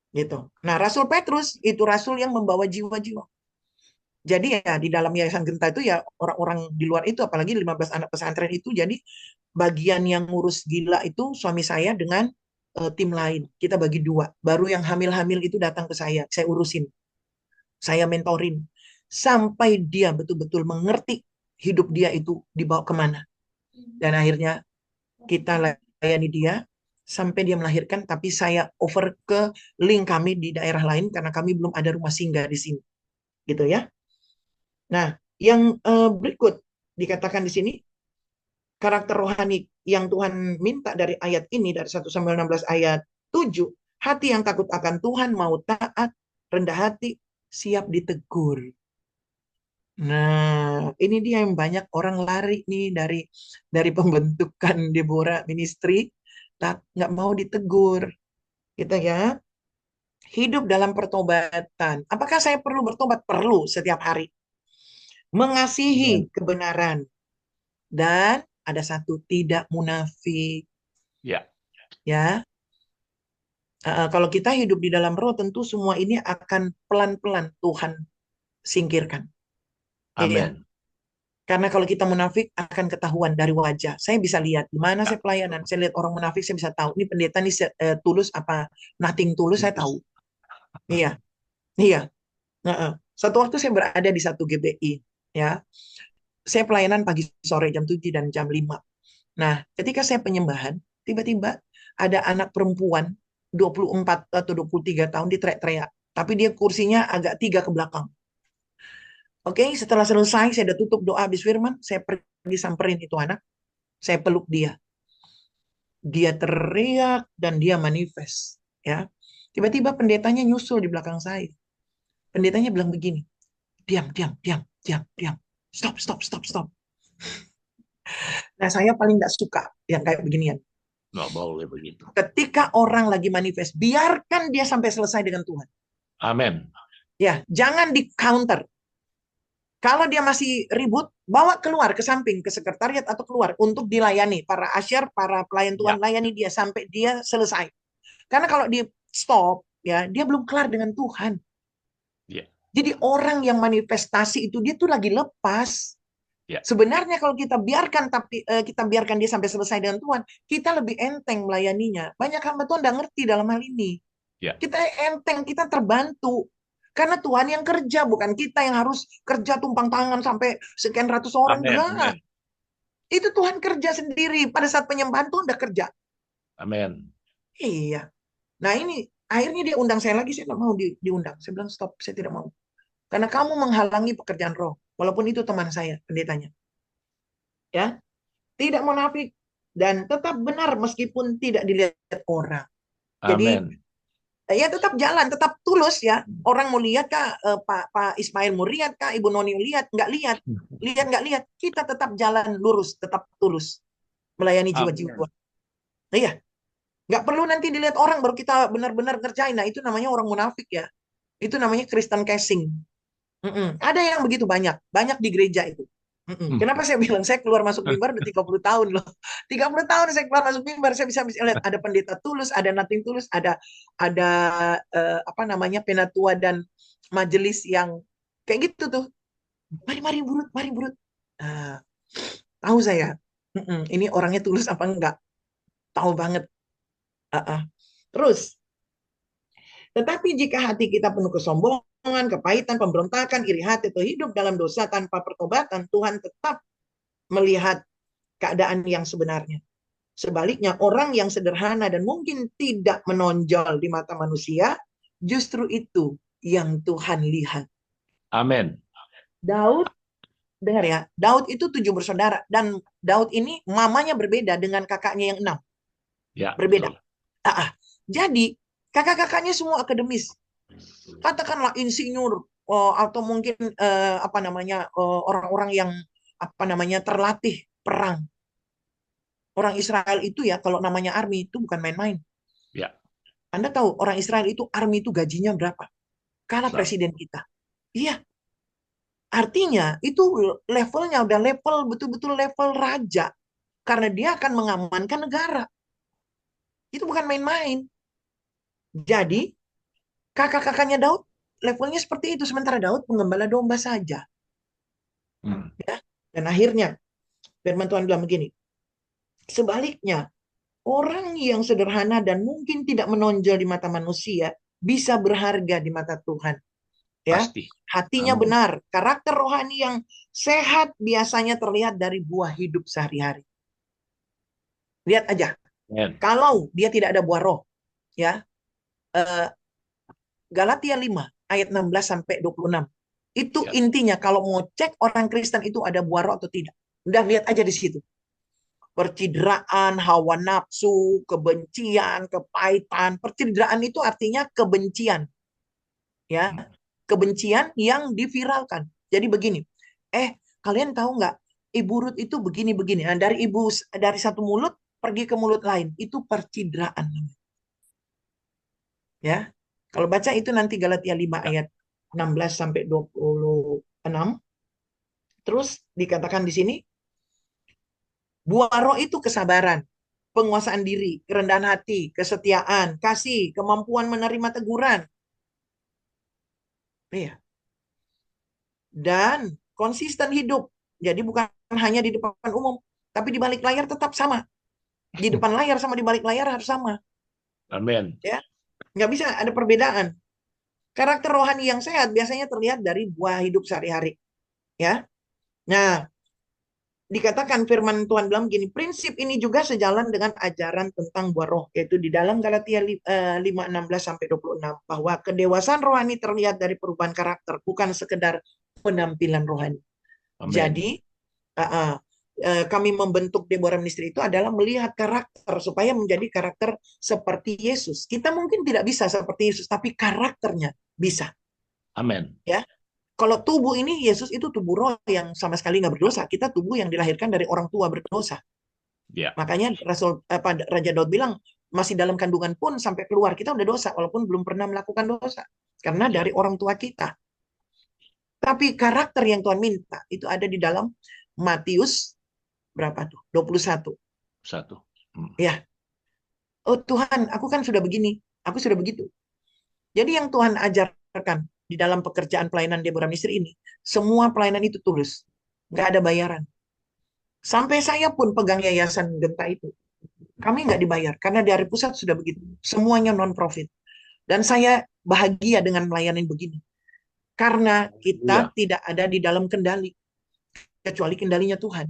Gitu. Nah, Rasul Petrus itu rasul yang membawa jiwa-jiwa. Jadi ya di dalam Yayasan Genta itu ya orang-orang di luar itu, apalagi 15 anak pesantren itu, jadi bagian yang ngurus gila itu suami saya dengan tim lain. Kita bagi dua. Baru yang hamil-hamil itu datang ke saya urusin. Saya mentorin. Sampai dia betul-betul mengerti hidup dia itu dibawa kemana. Dan akhirnya kita layani dia sampai dia melahirkan, tapi saya over ke link kami di daerah lain karena kami belum ada rumah singgah di sini. Gitu ya. Nah, yang berikut dikatakan di sini, karakter rohani yang Tuhan minta dari ayat ini, dari 1 Samuel 16 ayat 7, hati yang takut akan Tuhan, mau taat, rendah hati, siap ditegur. Nah, ini dia yang banyak orang lari nih dari pembentukan Deborah Ministry, nggak mau ditegur, gitu ya. Hidup dalam pertobatan. Apakah saya perlu bertobat? Perlu setiap hari. Mengasihi Amin. kebenaran. Dan ada satu, tidak munafik. Ya. Ya, kalau kita hidup di dalam roh, tentu semua ini akan pelan-pelan Tuhan singkirkan. Iya. Amin. Karena kalau kita munafik akan ketahuan dari wajah. Saya bisa lihat di mana Ya. saya pelayanan. Saya lihat orang munafik, saya bisa tahu. Ini pendeta ini tulus apa nothing tulus, saya tahu. Iya, iya. Satu waktu saya berada di satu GBI, ya. Saya pelayanan pagi sore jam 7 dan jam 5. Nah, ketika saya penyembahan, tiba-tiba ada anak perempuan 24 atau 23 tahun diteriak-teriak. Tapi dia kursinya agak 3 ke belakang. Oke, setelah selesai, saya udah tutup doa habis firman, saya pergi samperin itu anak, saya peluk dia. Dia teriak dan dia manifest. Ya, tiba-tiba pendetanya nyusul di belakang saya. Pendetanya bilang begini, diam, diam, diam, diam, diam. Stop, stop, stop, stop. Nah, saya paling nggak suka yang kayak beginian. Nggak boleh begitu. Ketika orang lagi manifest, biarkan dia sampai selesai dengan Tuhan. Amin. Ya, jangan di counter. Kalau dia masih ribut, bawa keluar ke samping, ke sekretariat atau keluar untuk dilayani. Para asyar, para pelayan Ya, Tuhan layani dia sampai dia selesai. Karena kalau di stop, ya dia belum kelar dengan Tuhan. ya, Jadi orang yang manifestasi itu dia tuh lagi lepas. ya. Sebenarnya kalau kita biarkan kita biarkan dia sampai selesai dengan Tuhan, kita lebih enteng melayaninya. Banyak hamba Tuhan nggak ngerti dalam hal ini. Ya. Kita enteng, kita terbantu. Karena Tuhan yang kerja, bukan kita yang harus kerja tumpang tangan sampai sekian ratus orang. Amin. Enggak. Amin. Itu Tuhan kerja sendiri. Pada saat penyembahan Tuhan udah kerja. Amin. Iya. Nah ini akhirnya dia undang saya lagi, saya nggak mau diundang. Saya bilang stop, saya tidak mau. Karena kamu menghalangi pekerjaan roh. Walaupun itu teman saya, pendetanya. Ya, tidak munafik dan tetap benar meskipun tidak dilihat orang. Jadi Amin. ya tetap jalan, tetap tulus ya. Orang mau lihat kah, Pak Ismail mau lihat kah, Ibu Noni lihat, nggak lihat, nggak lihat. Kita tetap jalan lurus, tetap tulus melayani jiwa-jiwa. Amin. Iya, nggak perlu nanti dilihat orang baru kita benar-benar ngerjain. Nah itu namanya orang munafik ya. Itu namanya Kristen casing. Ada yang begitu banyak di gereja itu. Kenapa saya bilang saya keluar masuk mimbar udah 30 tahun loh. 30 tahun saya keluar masuk mimbar, saya bisa lihat ada pendeta tulus, ada nothing tulus, ada apa namanya penatua dan majelis yang kayak gitu tuh. Mari burut, mari burut. Ah, tahu saya. Ini orangnya tulus apa enggak? Tahu banget. Terus, tetapi jika hati kita penuh kesombongan, kepahitan, pemberontakan, iri hati, atau hidup dalam dosa tanpa pertobatan, Tuhan tetap melihat keadaan yang sebenarnya. Sebaliknya, orang yang sederhana dan mungkin tidak menonjol di mata manusia, justru itu yang Tuhan lihat. Amin. Daud, dengar ya, Daud itu 7 bersaudara. Dan Daud ini mamanya berbeda dengan kakaknya yang 6. Ya, Berbeda. betul. Jadi, kakak-kakaknya semua akademis. Katakanlah insinyur, atau mungkin apa namanya orang-orang yang apa namanya terlatih perang. Orang Israel itu ya kalau namanya army itu bukan main-main. Ya, Anda tahu orang Israel itu army itu gajinya berapa? Kalah besar. presiden kita. Iya. Artinya itu levelnya udah level betul-betul level raja. Karena dia akan mengamankan negara. Itu bukan main-main. Jadi kakak-kakaknya Daud levelnya seperti itu. Sementara Daud penggembala domba saja. Ya. Dan akhirnya firman Tuhan bilang begini. Sebaliknya, orang yang sederhana dan mungkin tidak menonjol di mata manusia bisa berharga di mata Tuhan. Ya, Pasti. hatinya Amin. benar, karakter rohani yang sehat biasanya terlihat dari buah hidup sehari-hari. Lihat aja, Amin. kalau dia tidak ada buah roh, ya, Galatia 5 ayat 16 sampai 26. Itu Ya. intinya kalau mau cek orang Kristen itu ada buah roh atau tidak. Udah lihat aja di situ. Percideraan, hawa nafsu, kebencian, kepahitan. Percideraan itu artinya kebencian. Ya, kebencian yang diviralkan. Jadi begini, kalian tahu nggak, Ibu Rut itu begini-begini. Nah, dari satu mulut pergi ke mulut lain, itu percideraan. Ya, kalau baca itu nanti Galatia 5 Ya. ayat 16 sampai 26. Terus dikatakan di sini, buah roh itu kesabaran, penguasaan diri, kerendahan hati, kesetiaan, kasih, kemampuan menerima teguran. Iya. Dan konsisten hidup. Jadi bukan hanya di depan umum, tapi di balik layar tetap sama. Di depan layar sama di balik layar harus sama. Amin. Ya, nggak bisa ada perbedaan. Karakter rohani yang sehat biasanya terlihat dari buah hidup sehari-hari. Ya, nah dikatakan firman Tuhan bilang begini, prinsip ini juga sejalan dengan ajaran tentang buah roh, yaitu di dalam Galatia 5:16 sampai 26, bahwa kedewasaan rohani terlihat dari perubahan karakter, bukan sekedar penampilan rohani. Amin. Jadi kami membentuk Deborah Ministry itu adalah melihat karakter supaya menjadi karakter seperti Yesus. Kita mungkin tidak bisa seperti Yesus, tapi karakternya bisa. Amin. Ya, Kalau tubuh ini, Yesus itu tubuh roh yang sama sekali nggak berdosa. Kita tubuh yang dilahirkan dari orang tua berdosa. Ya. Makanya Raja Daud bilang, masih dalam kandungan pun sampai keluar kita udah dosa, walaupun belum pernah melakukan dosa. Karena Ya. dari orang tua kita. Tapi karakter yang Tuhan minta, itu ada di dalam Matius, berapa tuh? 21. Satu. Ya, oh Tuhan, aku kan sudah begini, aku sudah begitu. Jadi yang Tuhan ajarkan di dalam pekerjaan pelayanan Deborah Ministry ini, semua pelayanan itu tulus. Nggak ada bayaran. Sampai saya pun pegang yayasan Genta itu. Kami nggak dibayar, karena dari pusat sudah begitu. Semuanya non-profit. Dan saya bahagia dengan melayani begini. Karena kita Ya. tidak ada di dalam kendali. Kecuali kendalinya Tuhan.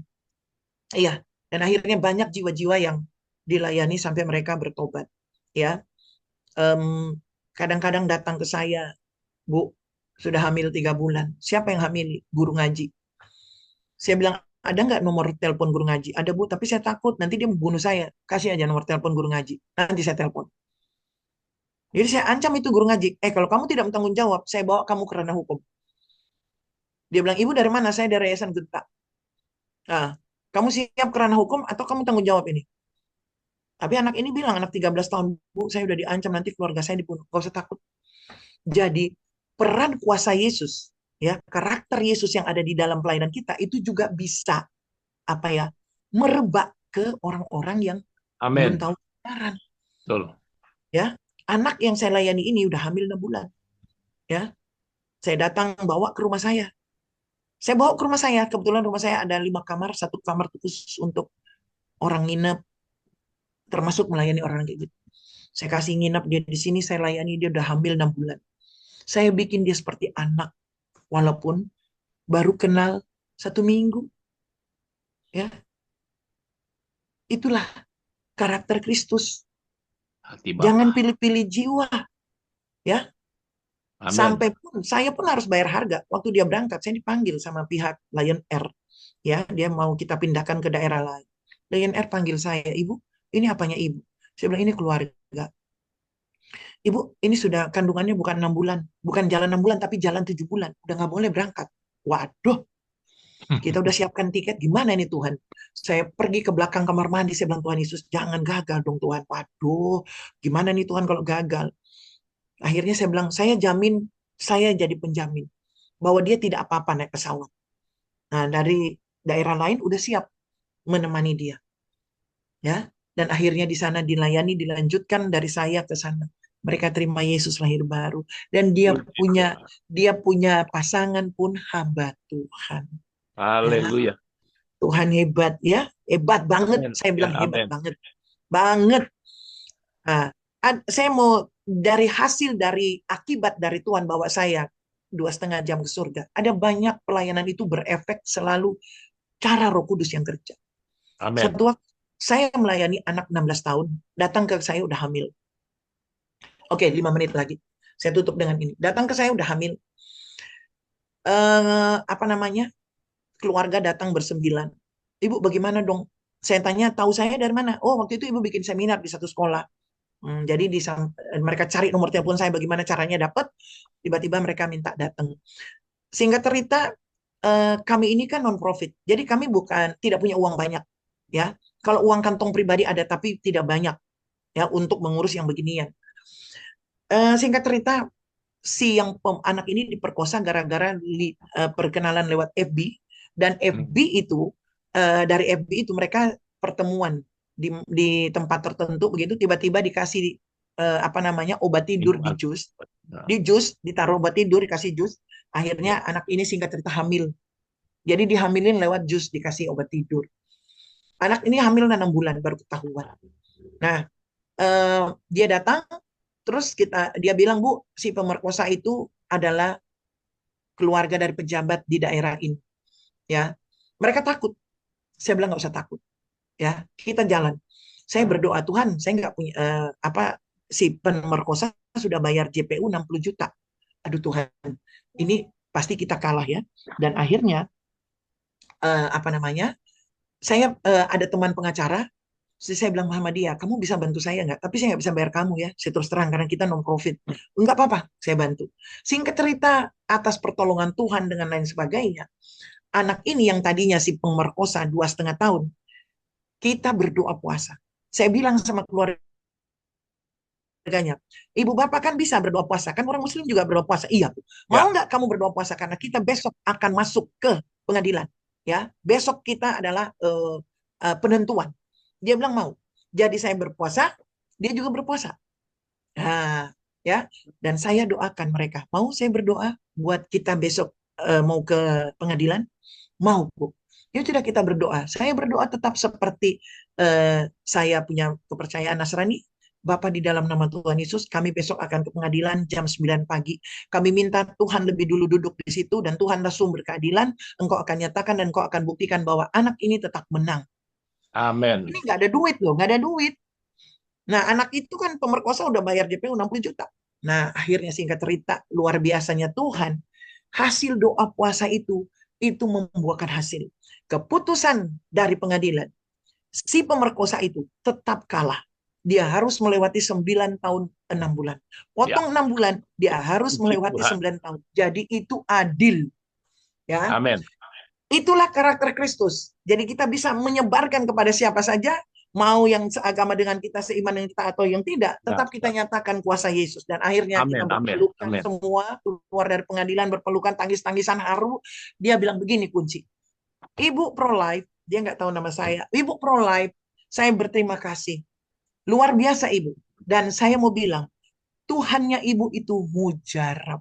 Iya. Dan akhirnya banyak jiwa-jiwa yang dilayani sampai mereka bertobat. Ya. Kadang-kadang datang ke saya, Bu, sudah hamil 3 bulan. Siapa yang hamil? Guru ngaji. Saya bilang, ada nggak nomor telepon guru ngaji? Ada, Bu, tapi saya takut nanti dia membunuh saya. Kasih aja nomor telepon guru ngaji. Nanti saya telepon. Jadi saya ancam itu guru ngaji. Kalau kamu tidak bertanggung jawab, saya bawa kamu ke ranah hukum. Dia bilang, Ibu dari mana? Saya dari Yayasan Genta. Nah, kamu siap ke ranah hukum atau kamu tanggung jawab ini? Tapi anak ini bilang, anak 13 tahun, Bu, saya udah diancam nanti keluarga saya dibunuh. Gak usah takut. Jadi peran kuasa Yesus, ya, karakter Yesus yang ada di dalam pelayanan kita itu juga bisa apa ya, merebak ke orang-orang yang belum Amin. tahu kebenaran. Betul. Ya, anak yang saya layani ini udah hamil 6 bulan. Ya, saya datang bawa ke rumah saya. Saya bawa ke rumah saya. Kebetulan rumah saya ada 5 kamar, 1 kamar khusus untuk orang nginep, termasuk melayani orang kayak gitu. Saya kasih nginep dia di sini, saya layani dia udah hamil 6 bulan. Saya bikin dia seperti anak, walaupun baru kenal 1 minggu. Ya, itulah karakter Kristus. Hati Jangan Bapa. pilih-pilih jiwa, ya. Amin. Sampai pun saya pun harus bayar harga. Waktu dia berangkat, saya dipanggil sama pihak Lion Air, ya. Dia mau kita pindahkan ke daerah lain. Lion Air panggil saya, Ibu, ini apanya Ibu? Saya bilang ini keluarga. Ibu, ini sudah kandungannya bukan 6 bulan, bukan jalan 6 bulan, tapi jalan 7 bulan. Udah nggak boleh berangkat. Waduh, kita udah siapkan tiket, gimana ini Tuhan? Saya pergi ke belakang kamar mandi, saya bilang, Tuhan Yesus, jangan gagal dong Tuhan. Waduh, gimana nih Tuhan kalau gagal? Akhirnya saya bilang, saya jamin, saya jadi penjamin bahwa dia tidak apa-apa naik pesawat. Nah, dari daerah lain udah siap menemani dia. Ya, dan akhirnya di sana dilayani, dilanjutkan dari saya ke sana. Mereka terima Yesus lahir baru. Dan dia punya pasangan pun hamba Tuhan. Ya, Haleluya. Tuhan hebat ya, hebat banget. Amin. Saya bilang Ya, hebat amin. banget, banget. Nah, saya mau dari hasil dari akibat dari Tuhan bawa saya 2,5 jam ke surga. Ada banyak pelayanan itu berefek selalu cara Roh Kudus yang kerja. Amin. Satu waktu saya melayani anak 16 tahun, datang ke saya udah hamil. Oke, 5 menit lagi. Saya tutup dengan ini. Datang ke saya udah hamil. Apa namanya? Keluarga datang bersembilan. Ibu bagaimana dong? Saya tanya, tahu saya dari mana? Oh, waktu itu ibu bikin seminar di satu sekolah. Jadi mereka cari nomor telepon saya, bagaimana caranya dapat. Tiba-tiba mereka minta datang. Singkat cerita, kami ini kan non profit. Jadi kami tidak punya uang banyak, ya. Kalau uang kantong pribadi ada tapi tidak banyak, ya, untuk mengurus yang beginian. Singkat cerita, anak ini diperkosa gara-gara perkenalan lewat FB, dan FB itu dari FB itu mereka pertemuan di tempat tertentu begitu, tiba-tiba dikasih apa namanya, obat tidur di Minuman. jus, Nah, ditaruh obat tidur, dikasih jus. Akhirnya ya. anak ini singkat cerita hamil. Jadi dihamilin lewat jus, dikasih obat tidur. Anak ini hamil 6 bulan baru ketahuan. Nah, dia datang, terus dia bilang, Bu, si pemerkosa itu adalah keluarga dari pejabat di daerah ini. Ya, mereka takut. Saya bilang nggak usah takut. Ya, kita jalan. Saya berdoa, Tuhan, saya nggak punya si pemerkosa sudah bayar JPU 60 juta. Aduh Tuhan, ini pasti kita kalah ya. Dan akhirnya apa namanya? Saya ada teman pengacara, Terus saya bilang sama dia, kamu bisa bantu saya nggak? Tapi saya nggak bisa bayar kamu ya. Saya terus terang karena kita non-profit. Enggak apa-apa, saya bantu. Singkat cerita, atas pertolongan Tuhan dengan lain sebagainya, anak ini yang tadinya si pemerkosa 2,5 tahun, kita berdoa puasa. Saya bilang sama keluarganya, ibu bapak kan bisa berdoa puasa, kan orang muslim juga berdoa puasa. Iya, Bu. Mau Ya. nggak kamu berdoa puasa? Karena kita besok akan masuk ke pengadilan. Ya, besok kita adalah penentuan. Dia bilang mau. Jadi saya berpuasa, dia juga berpuasa. Nah, ya, dan saya doakan mereka. Mau saya berdoa buat kita besok mau ke pengadilan? Mau, Bu. Ya sudah kita berdoa. Saya berdoa tetap seperti saya punya kepercayaan Nasrani. Bapak di dalam nama Tuhan Yesus, kami besok akan ke pengadilan jam 9 pagi. Kami minta Tuhan lebih dulu duduk di situ dan Tuhanlah sumber keadilan. Engkau akan nyatakan dan engkau akan buktikan bahwa anak ini tetap menang. Amin. Ini nggak ada duit loh, nggak ada duit. Nah, anak itu kan pemerkosa udah bayar DP 60 juta. Nah, akhirnya singkat cerita, luar biasanya Tuhan, hasil doa puasa itu membuahkan hasil. Keputusan dari pengadilan, si pemerkosa itu tetap kalah. Dia harus melewati 9 tahun 6 bulan. Ya. Potong 6 bulan, dia harus Puji melewati Tuhan. 9 tahun. Jadi itu adil. Ya, Amin. itulah karakter Kristus. Jadi kita bisa menyebarkan kepada siapa saja, mau yang seagama dengan kita, seiman dengan kita atau yang tidak, Ya, tetap kita ya. nyatakan kuasa Yesus. Dan akhirnya kita Amin. Amin. berpelukan Amin. semua, keluar dari pengadilan, berpelukan tangis-tangisan haru. Dia bilang begini kunci. Ibu pro-life, dia nggak tahu nama saya. Ibu pro-life, saya berterima kasih. Luar biasa Ibu. Dan saya mau bilang, Tuhannya Ibu itu mujarab.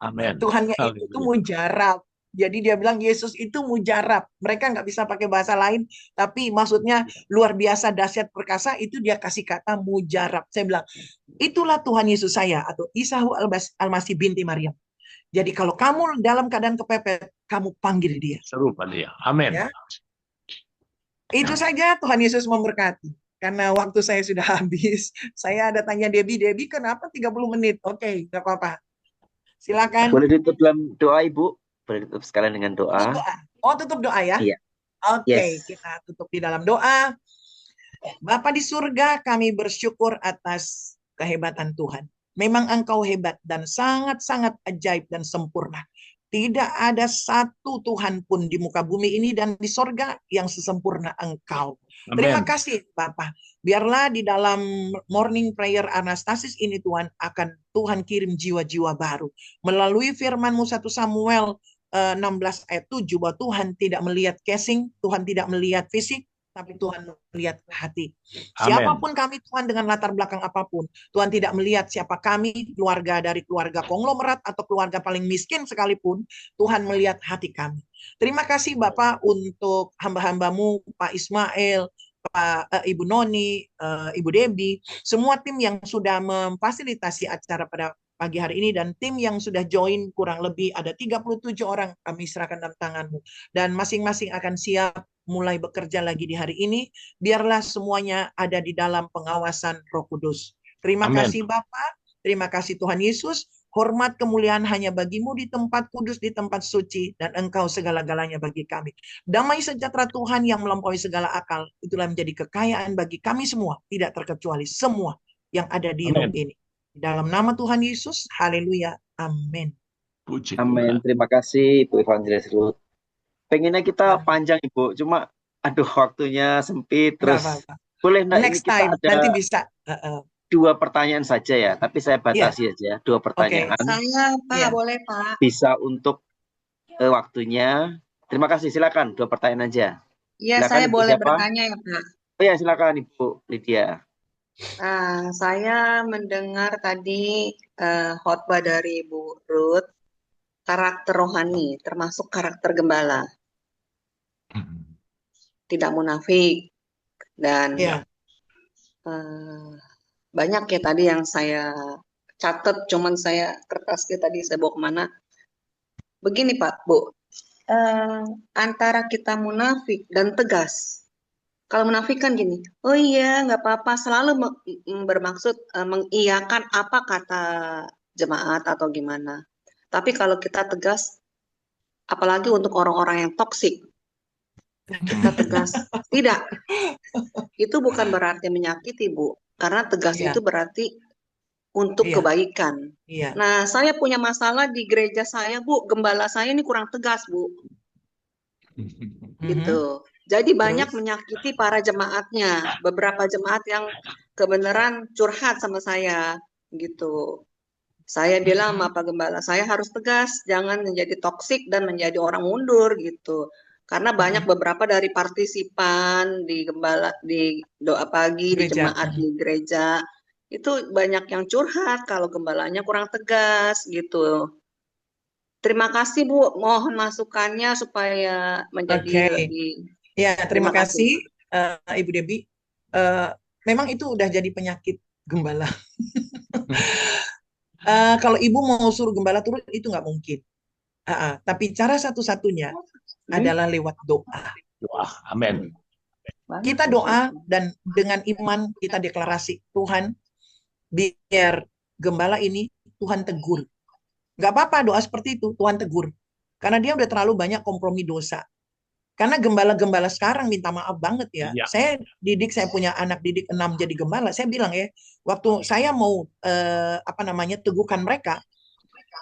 Amin. Tuhannya Ibu itu Haleluya. mujarab. Jadi dia bilang Yesus itu mujarab. Mereka nggak bisa pakai bahasa lain, tapi maksudnya luar biasa, dahsyat, perkasa, itu dia kasih kata mujarab. Saya bilang, itulah Tuhan Yesus saya, atau Isa Al-Masih binti Maryam. Jadi kalau kamu dalam keadaan kepepet, kamu panggil dia. Serupa dia. Amin. Ya. Itu saja, Tuhan Yesus memberkati. Karena waktu saya sudah habis, saya ada tanya Debbie, kenapa 30 menit? Oke, nggak apa-apa. Silakan. Boleh ditutup dalam doa, Ibu? Boleh ditutup sekalian dengan Tutup doa? doa. Oh, tutup doa ya? Iya. Oke, Yes. kita tutup di dalam doa. Bapa di surga, kami bersyukur atas kehebatan Tuhan. Memang Engkau hebat dan sangat-sangat ajaib dan sempurna. Tidak ada satu Tuhan pun di muka bumi ini dan di sorga yang sesempurna Engkau. Terima Amin. kasih Bapak. Biarlah di dalam morning prayer Anastasis ini Tuhan akan Tuhan kirim jiwa-jiwa baru. Melalui firman-Mu 1 Samuel 16 ayat 7 bahwa Tuhan tidak melihat casing, Tuhan tidak melihat fisik, tapi Tuhan melihat hati. Amin. Siapapun kami Tuhan dengan latar belakang apapun, Tuhan tidak melihat siapa kami, keluarga dari keluarga konglomerat atau keluarga paling miskin sekalipun, Tuhan melihat hati kami. Terima kasih Bapak untuk hamba-hambamu, Pak Ismail, Ibu Noni, Ibu Debbie, semua tim yang sudah memfasilitasi acara pada pagi hari ini dan tim yang sudah join kurang lebih ada 37 orang kami serahkan dalam tangan-Mu. Dan masing-masing akan siap mulai bekerja lagi di hari ini. Biarlah semuanya ada di dalam pengawasan Roh Kudus. Terima Amin. kasih Bapak, terima kasih Tuhan Yesus. Hormat kemuliaan hanya bagimu di tempat kudus, di tempat suci, dan Engkau segala-galanya bagi kami. Damai sejahtera Tuhan yang melampaui segala akal, itulah menjadi kekayaan bagi kami semua, tidak terkecuali semua yang ada di room Amin. ini. Dalam nama Tuhan Yesus, haleluya, amin. Puji Amin. Tuhan. Terima kasih, Ibu Evangelis Ruth. Pengennya kita Ya. panjang, Ibu. Cuma, aduh, waktunya sempit. Nggak Terus, apa-apa. boleh nggak ini Next kita time, ada nanti bisa. 2 pertanyaan saja ya. Tapi saya Iya, batasi aja. 2 oke. pertanyaan. Saya, Pak, Iya. boleh, Pak? Bisa untuk waktunya. Terima kasih. Silakan 2 pertanyaan aja. Iya, Silakan saya Ibu boleh siapa? bertanya ya, Pak. Oh ya, silakan Ibu Lydia. Saya mendengar tadi khotbah dari Bu Ruth, karakter rohani, termasuk karakter gembala, tidak munafik, dan Iya. banyak ya tadi yang saya catat, cuman saya kertasnya tadi saya bawa kemana. Begini Pak, Bu, antara kita munafik dan tegas. Kalau munafik kan gini, oh iya nggak apa-apa, selalu bermaksud mengiyakan apa kata jemaat atau gimana. Tapi kalau kita tegas, apalagi untuk orang-orang yang toksik, Kita tegas. Tidak, itu bukan berarti menyakiti, Bu. Karena tegas Iya, itu berarti untuk iya, kebaikan. iya. Nah, saya punya masalah di gereja saya, Bu. Gembala saya ini kurang tegas, Bu. Mhm. Gitu. Jadi banyak Terus? menyakiti para jemaatnya. Beberapa jemaat yang kebenaran curhat sama saya, gitu. Saya bilang sama Mhm. Pak Gembala, saya harus tegas, jangan menjadi toksik dan menjadi orang mundur gitu. Karena banyak Mhm. beberapa dari partisipan di gembala di doa pagi, di Gereja. jemaat di gereja itu banyak yang curhat kalau gembalanya kurang tegas gitu. Terima kasih Bu, mohon masukannya supaya menjadi Oke. lebih. Ya, terima Terima kasih. kasih Ibu Debi. Eh, Memang itu udah jadi penyakit gembala. Kalau ibu mau suruh gembala turun itu nggak mungkin. Tapi cara satu-satunya adalah lewat doa. Doa. Amin. Banyak Kita ya, doa dan dengan iman kita deklarasi, Tuhan, biar gembala ini Tuhan tegur. Nggak apa-apa doa seperti itu, Tuhan tegur. Karena dia udah terlalu banyak kompromi dosa. Karena gembala-gembala sekarang minta maaf banget ya. Ya. Saya punya anak didik 6 jadi gembala. Saya bilang ya, waktu saya mau teguhkan mereka,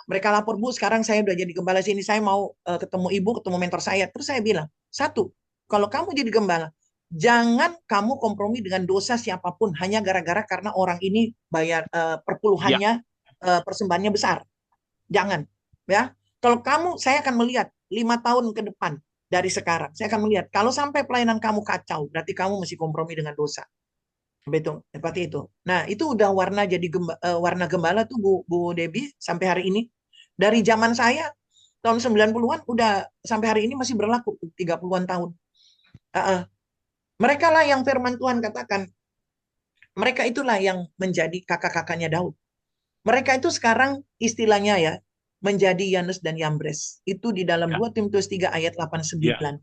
mereka lapor, Bu, sekarang saya udah jadi gembala sini, saya mau ketemu ibu, ketemu mentor saya. Terus saya bilang, satu, kalau kamu jadi gembala, jangan kamu kompromi dengan dosa siapapun hanya gara-gara karena orang ini bayar Ya. perpuluhannya, persembahannya besar. Jangan, ya. Kalau kamu, saya akan melihat 5 tahun ke depan dari sekarang. Saya akan melihat kalau sampai pelayanan kamu kacau, berarti kamu masih kompromi dengan dosa. Betul, seperti itu. Nah, itu udah warna gembala tuh Bu Debi sampai hari ini. Dari zaman saya tahun 90-an udah sampai hari ini masih berlaku 30-an tahun. Uh, uh. Mereka lah yang firman Tuhan katakan, mereka itulah yang menjadi kakak-kakaknya Daud. Mereka itu sekarang istilahnya ya menjadi Yanus dan Yambres. Itu di dalam Ya. 2 Timotius 3 ayat 8-9. Ya.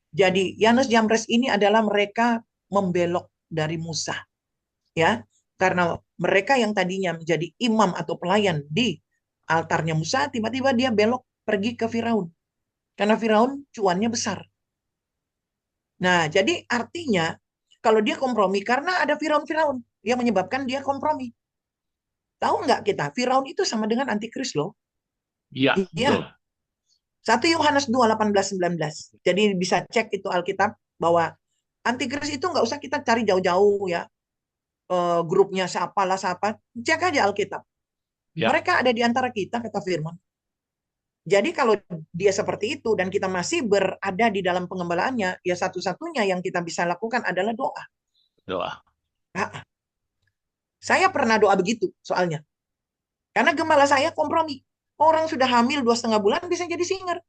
Jadi Yanus Yambres ini adalah mereka membelok dari Musa. Ya, karena mereka yang tadinya menjadi imam atau pelayan di altarnya Musa, tiba-tiba dia belok pergi ke Firaun. Karena Firaun cuannya besar. Nah, jadi artinya kalau dia kompromi, karena ada Firaun-Firaun yang menyebabkan dia kompromi. Tahu nggak kita, Firaun itu sama dengan antikris loh. Ya, betul. Iya, 1 Yohanes 2, 18-19. Jadi bisa cek itu Alkitab bahwa antikris itu nggak usah kita cari jauh-jauh ya. Grupnya siapa lah siapa. Cek aja Alkitab. Ya. Mereka ada di antara kita, kata firman. Jadi kalau dia seperti itu dan kita masih berada di dalam pengembalaannya, ya satu-satunya yang kita bisa lakukan adalah doa. Doa. Nah, saya pernah doa begitu soalnya. Karena gembala saya kompromi. Orang sudah hamil 2,5 bulan bisa jadi singer.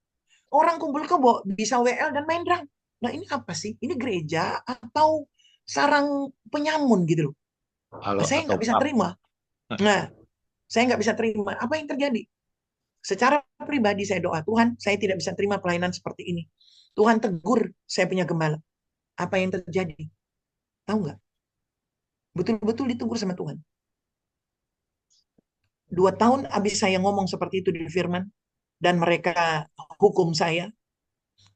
Orang kumpul kebo bisa WL dan main drum. Nah ini apa sih? Ini gereja atau sarang penyamun gitu loh. Halo, Saya atau nggak bisa terima. Nah, saya nggak bisa terima. Apa yang terjadi? Secara pribadi saya doa, Tuhan, saya tidak bisa terima pelayanan seperti ini. Tuhan tegur saya punya gembala. Apa yang terjadi? Tahu nggak? Betul-betul ditegur sama Tuhan. 2 tahun habis saya ngomong seperti itu di firman, dan mereka hukum saya,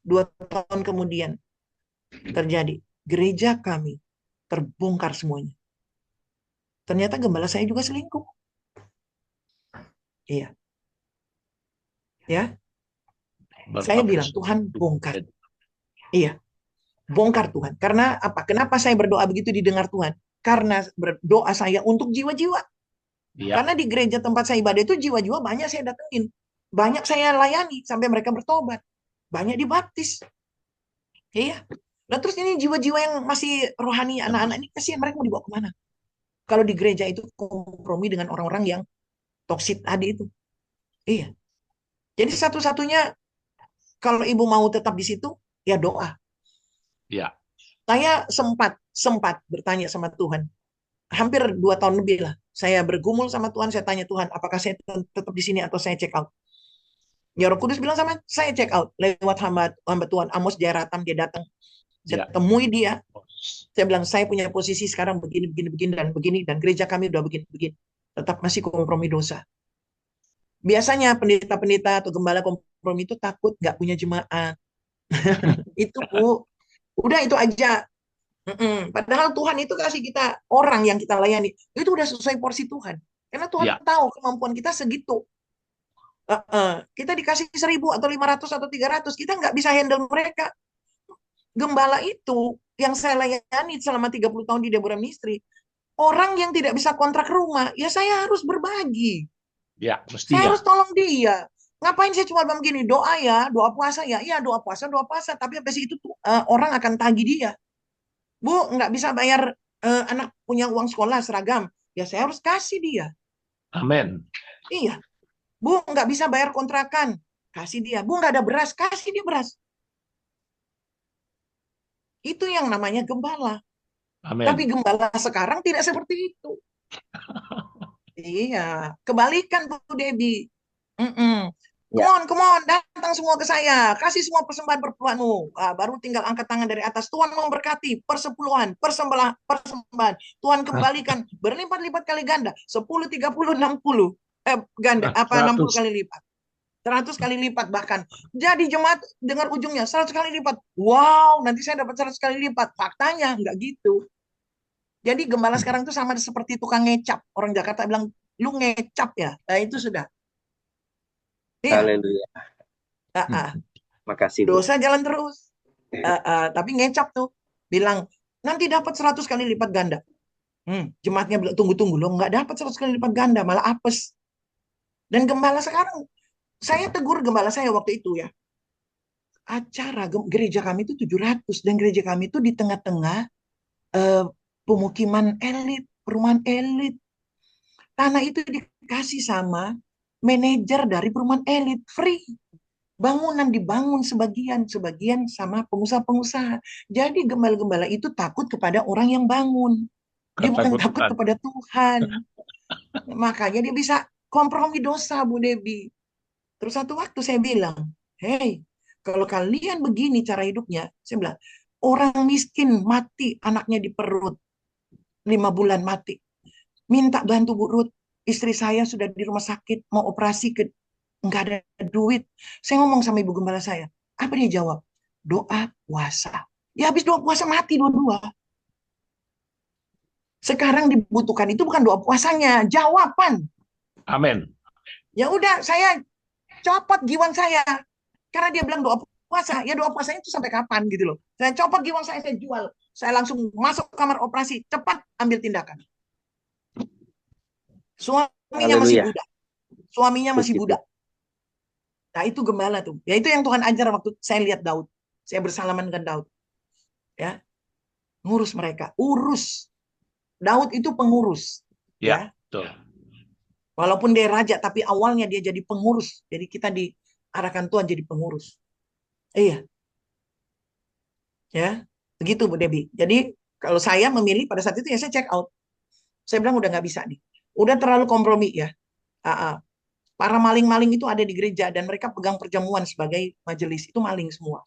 2 tahun kemudian terjadi. Gereja kami terbongkar semuanya. Ternyata gembala saya juga selingkuh. Iya. Ya, saya bilang, Tuhan bongkar. Iya, bongkar Tuhan. Karena apa? Kenapa saya berdoa begitu didengar Tuhan? Karena berdoa saya untuk jiwa-jiwa. Ya. Karena di gereja tempat saya ibadah itu jiwa-jiwa banyak saya datengin. Banyak saya layani sampai mereka bertobat. Banyak dibaptis. Iya. Nah terus ini jiwa-jiwa yang masih rohani anak-anak ini kasihan mereka mau dibawa kemana? Kalau di gereja itu kompromi dengan orang-orang yang toksik tadi itu. Iya. Jadi satu-satunya kalau ibu mau tetap di situ ya doa. Ya. Saya sempat bertanya sama Tuhan. Hampir 2 tahun lebih lah. Saya bergumul sama Tuhan. Saya tanya Tuhan, apakah saya tetap di sini atau saya check out? Ya Roh Kudus bilang sama saya check out lewat hamba Tuhan Amos Jayaratam. Dia datang. Saya temui dia. Saya bilang saya punya posisi sekarang begini dan gereja kami udah begini. Tetap masih kompromi dosa. Biasanya pendeta-pendeta atau gembala kompromi itu takut nggak punya jemaat. Itu Bu, udah itu aja. Padahal Tuhan itu kasih kita orang yang kita layani, itu udah sesuai porsi Tuhan. Karena Tuhan Ya, tahu kemampuan kita segitu. Kita dikasih 1.000 atau 500 atau 300, kita nggak bisa handle mereka. Gembala itu yang saya layani selama 30 tahun di Deborah Ministry, orang yang tidak bisa kontrak rumah, ya saya harus berbagi. ya, Saya mestinya. harus tolong dia. Ngapain saya cuma bilang gini, doa ya, doa puasa ya. Iya, doa puasa. Tapi habis itu tuh, orang akan tagih dia. Bu, nggak bisa bayar anak punya uang sekolah seragam. Ya saya harus kasih dia. Amin. Iya. Bu, nggak bisa bayar kontrakan. Kasih dia. Bu, nggak ada beras. Kasih dia beras. Itu yang namanya gembala. Tapi Amin. gembala sekarang tidak seperti itu. Iya. Kebalikan Bu Debi. Mm-mm. Ya, Come on, datang semua ke saya. Kasih semua persembahan perpuluhanmu. Baru tinggal angkat tangan dari atas. Tuhan memberkati persepuluhan, persembahan. Tuhan kembalikan berlipat-lipat kali ganda. 10, 30, 60. Ganda, Nah, apa 60 100. kali lipat. 100 kali lipat bahkan. Jadi jemaat dengar ujungnya 100 kali lipat. Wow, nanti saya dapat 100 kali lipat. Faktanya nggak gitu. Jadi gembala sekarang itu sama seperti tukang ngecap. Orang Jakarta bilang, lu ngecap ya. Nah itu sudah. Iya. haleluya. Ah, ah. Makasih Bu. Dosa jalan terus. Tapi ngecap tuh. Bilang, nanti dapat 100 kali lipat ganda. Jemaatnya bilang, tunggu-tunggu. Lo nggak dapat 100 kali lipat ganda. Malah apes. Dan gembala sekarang, saya tegur gembala saya waktu itu ya. Acara gereja kami itu 700. Dan gereja kami itu di tengah-tengah pemukiman elit. Perumahan elit. Tanah itu dikasih sama manajer dari perumahan elit. Free. Bangunan dibangun sebagian sama pengusaha-pengusaha. Jadi gembala-gembala itu takut kepada orang yang bangun. Dia bukan Kata takut Tuhan. kepada Tuhan. Makanya dia bisa kompromi dosa, Bu Debi. Terus satu waktu saya bilang, hey, kalau kalian begini cara hidupnya, saya bilang, orang miskin mati, anaknya di perut, 5 bulan mati. Minta bantu Bu Ruth, istri saya sudah di rumah sakit, mau operasi, nggak ada duit. Saya ngomong sama ibu gembala saya. Apa dia jawab? Doa puasa. Ya habis doa puasa mati dua-dua. Sekarang dibutuhkan itu bukan doa puasanya, jawaban. Amin. Ya udah, saya copot giwang saya. Karena dia bilang doa puasa, ya doa puasanya itu sampai kapan gitu loh. Saya copot giwang saya jual. Saya langsung masuk kamar operasi, cepat ambil tindakan. Suaminya masih Haleluya. budak. Suaminya masih Puji budak. Tuhan. Nah itu gembala tuh. Ya itu yang Tuhan ajar waktu saya lihat Daud. Saya bersalaman dengan Daud. Ya, ngurus mereka. Urus. Daud itu pengurus. Ya, Ya, betul. walaupun dia raja, tapi awalnya dia jadi pengurus. Jadi kita diarahkan Tuhan jadi pengurus. Iya, ya. Begitu Bu Debi. Jadi kalau saya memilih pada saat itu ya saya check out. Saya bilang udah nggak bisa nih. Udah terlalu kompromi ya. Ah, ah. Para maling-maling itu ada di gereja dan mereka pegang perjamuan sebagai majelis. Itu maling semua.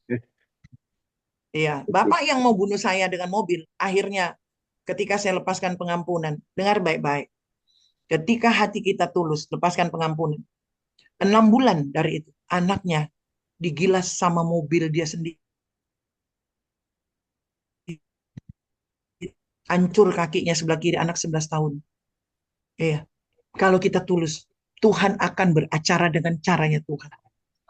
Iya, Bapak yang mau bunuh saya dengan mobil, akhirnya ketika saya lepaskan pengampunan, dengar baik-baik. Ketika hati kita tulus, lepaskan pengampunan. 6 bulan dari itu, anaknya digilas sama mobil dia sendiri. Hancur kakinya sebelah kiri, anak 11 tahun. Iya, kalau kita tulus, Tuhan akan beracara dengan caranya Tuhan.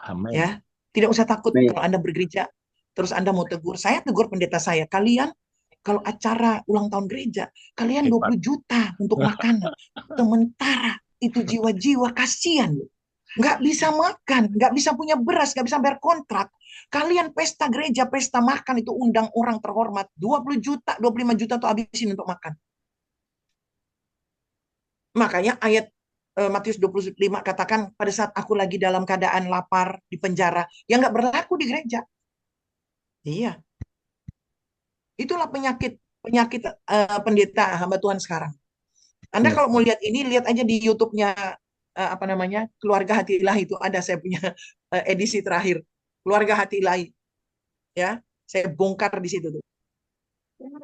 Amin. Ya, tidak usah takut Amin. kalau Anda bergereja, terus Anda mau tegur. Saya tegur pendeta saya, kalian kalau acara ulang tahun gereja, kalian Hebat. 20 juta untuk makanan. Sementara itu jiwa-jiwa kasihan loh. Nggak bisa makan, nggak bisa punya beras, nggak bisa bayar kontrak. Kalian pesta gereja, pesta makan itu undang orang terhormat. 20 juta, 25 juta tuh habisin untuk makan. Makanya ayat Matius 25 katakan pada saat aku lagi dalam keadaan lapar di penjara, yang nggak berlaku di gereja. Iya, itulah penyakit pendeta hamba Tuhan sekarang. Anda kalau mau lihat ini, lihat aja di YouTube-nya apa namanya Keluarga Hati Ilahi itu ada saya punya edisi terakhir Keluarga Hati Ilahi, ya saya bongkar di situ tuh.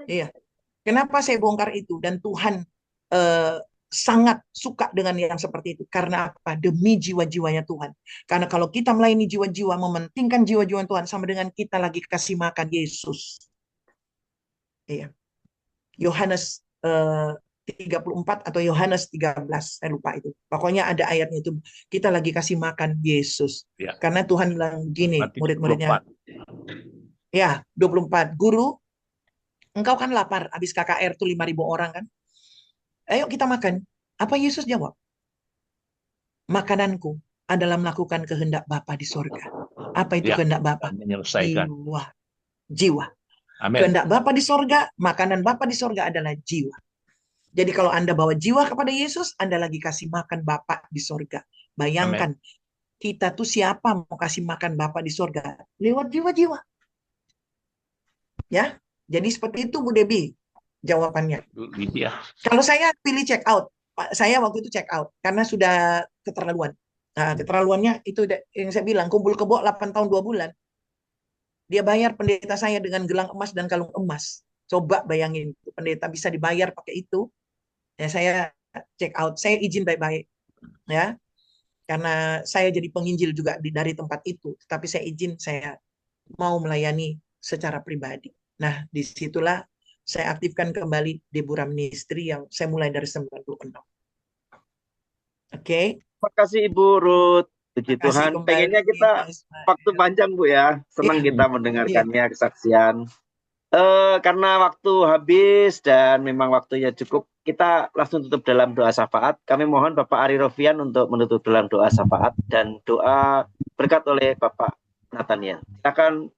Iya, kenapa saya bongkar itu dan Tuhan eh, sangat suka dengan yang seperti itu. Karena apa? Demi jiwa-jiwanya Tuhan. Karena kalau kita melayani jiwa-jiwa, mementingkan jiwa-jiwa Tuhan, sama dengan kita lagi kasih makan Yesus. Iya. Yohanes 34 atau Yohanes 13, saya lupa itu. Pokoknya ada ayatnya itu. Kita lagi kasih makan Yesus. Ya. Karena Tuhan bilang gini, Mati murid-muridnya. 24. Ya, 24. Guru, engkau kan lapar, habis KKR tuh 5.000 orang kan. Ayo kita makan. Apa Yesus jawab? Makananku adalah melakukan kehendak Bapa di sorga. Apa itu Ya, kehendak Bapa? menyelesaikan. Jiwa. Amin. Kehendak Bapa di sorga, makanan Bapa di sorga adalah jiwa. Jadi kalau Anda bawa jiwa kepada Yesus, Anda lagi kasih makan Bapa di sorga. Bayangkan, kita tuh siapa mau kasih makan Bapa di sorga? Lewat jiwa-jiwa. Ya, jadi seperti itu Bu Debi jawabannya. Lydia. Kalau saya pilih check out, saya waktu itu check out karena sudah keterlaluan. Nah, keterlaluannya itu yang saya bilang, kumpul kebo 8 tahun 2 bulan. Dia bayar pendeta saya dengan gelang emas dan kalung emas. Coba bayangin, pendeta bisa dibayar pakai itu. Ya, saya check out, saya izin baik-baik. Ya, karena saya jadi penginjil juga dari tempat itu. Tapi saya izin, saya mau melayani secara pribadi. Nah, disitulah saya aktifkan kembali Deborah Ministry yang saya mulai dari 96. Oke. Terima kasih Ibu Ruth. Puji Terima kasih Tuhan. kembali, Pengennya kita Pak Ismail. waktu panjang Bu ya. Senang Iya. kita mendengarkannya kesaksian. Karena waktu habis dan memang waktunya cukup, kita langsung tutup dalam doa syafaat. Kami mohon Bapak Ari Rofian untuk menutup dalam doa syafaat dan doa berkat oleh Bapak Nathaniel. Silakan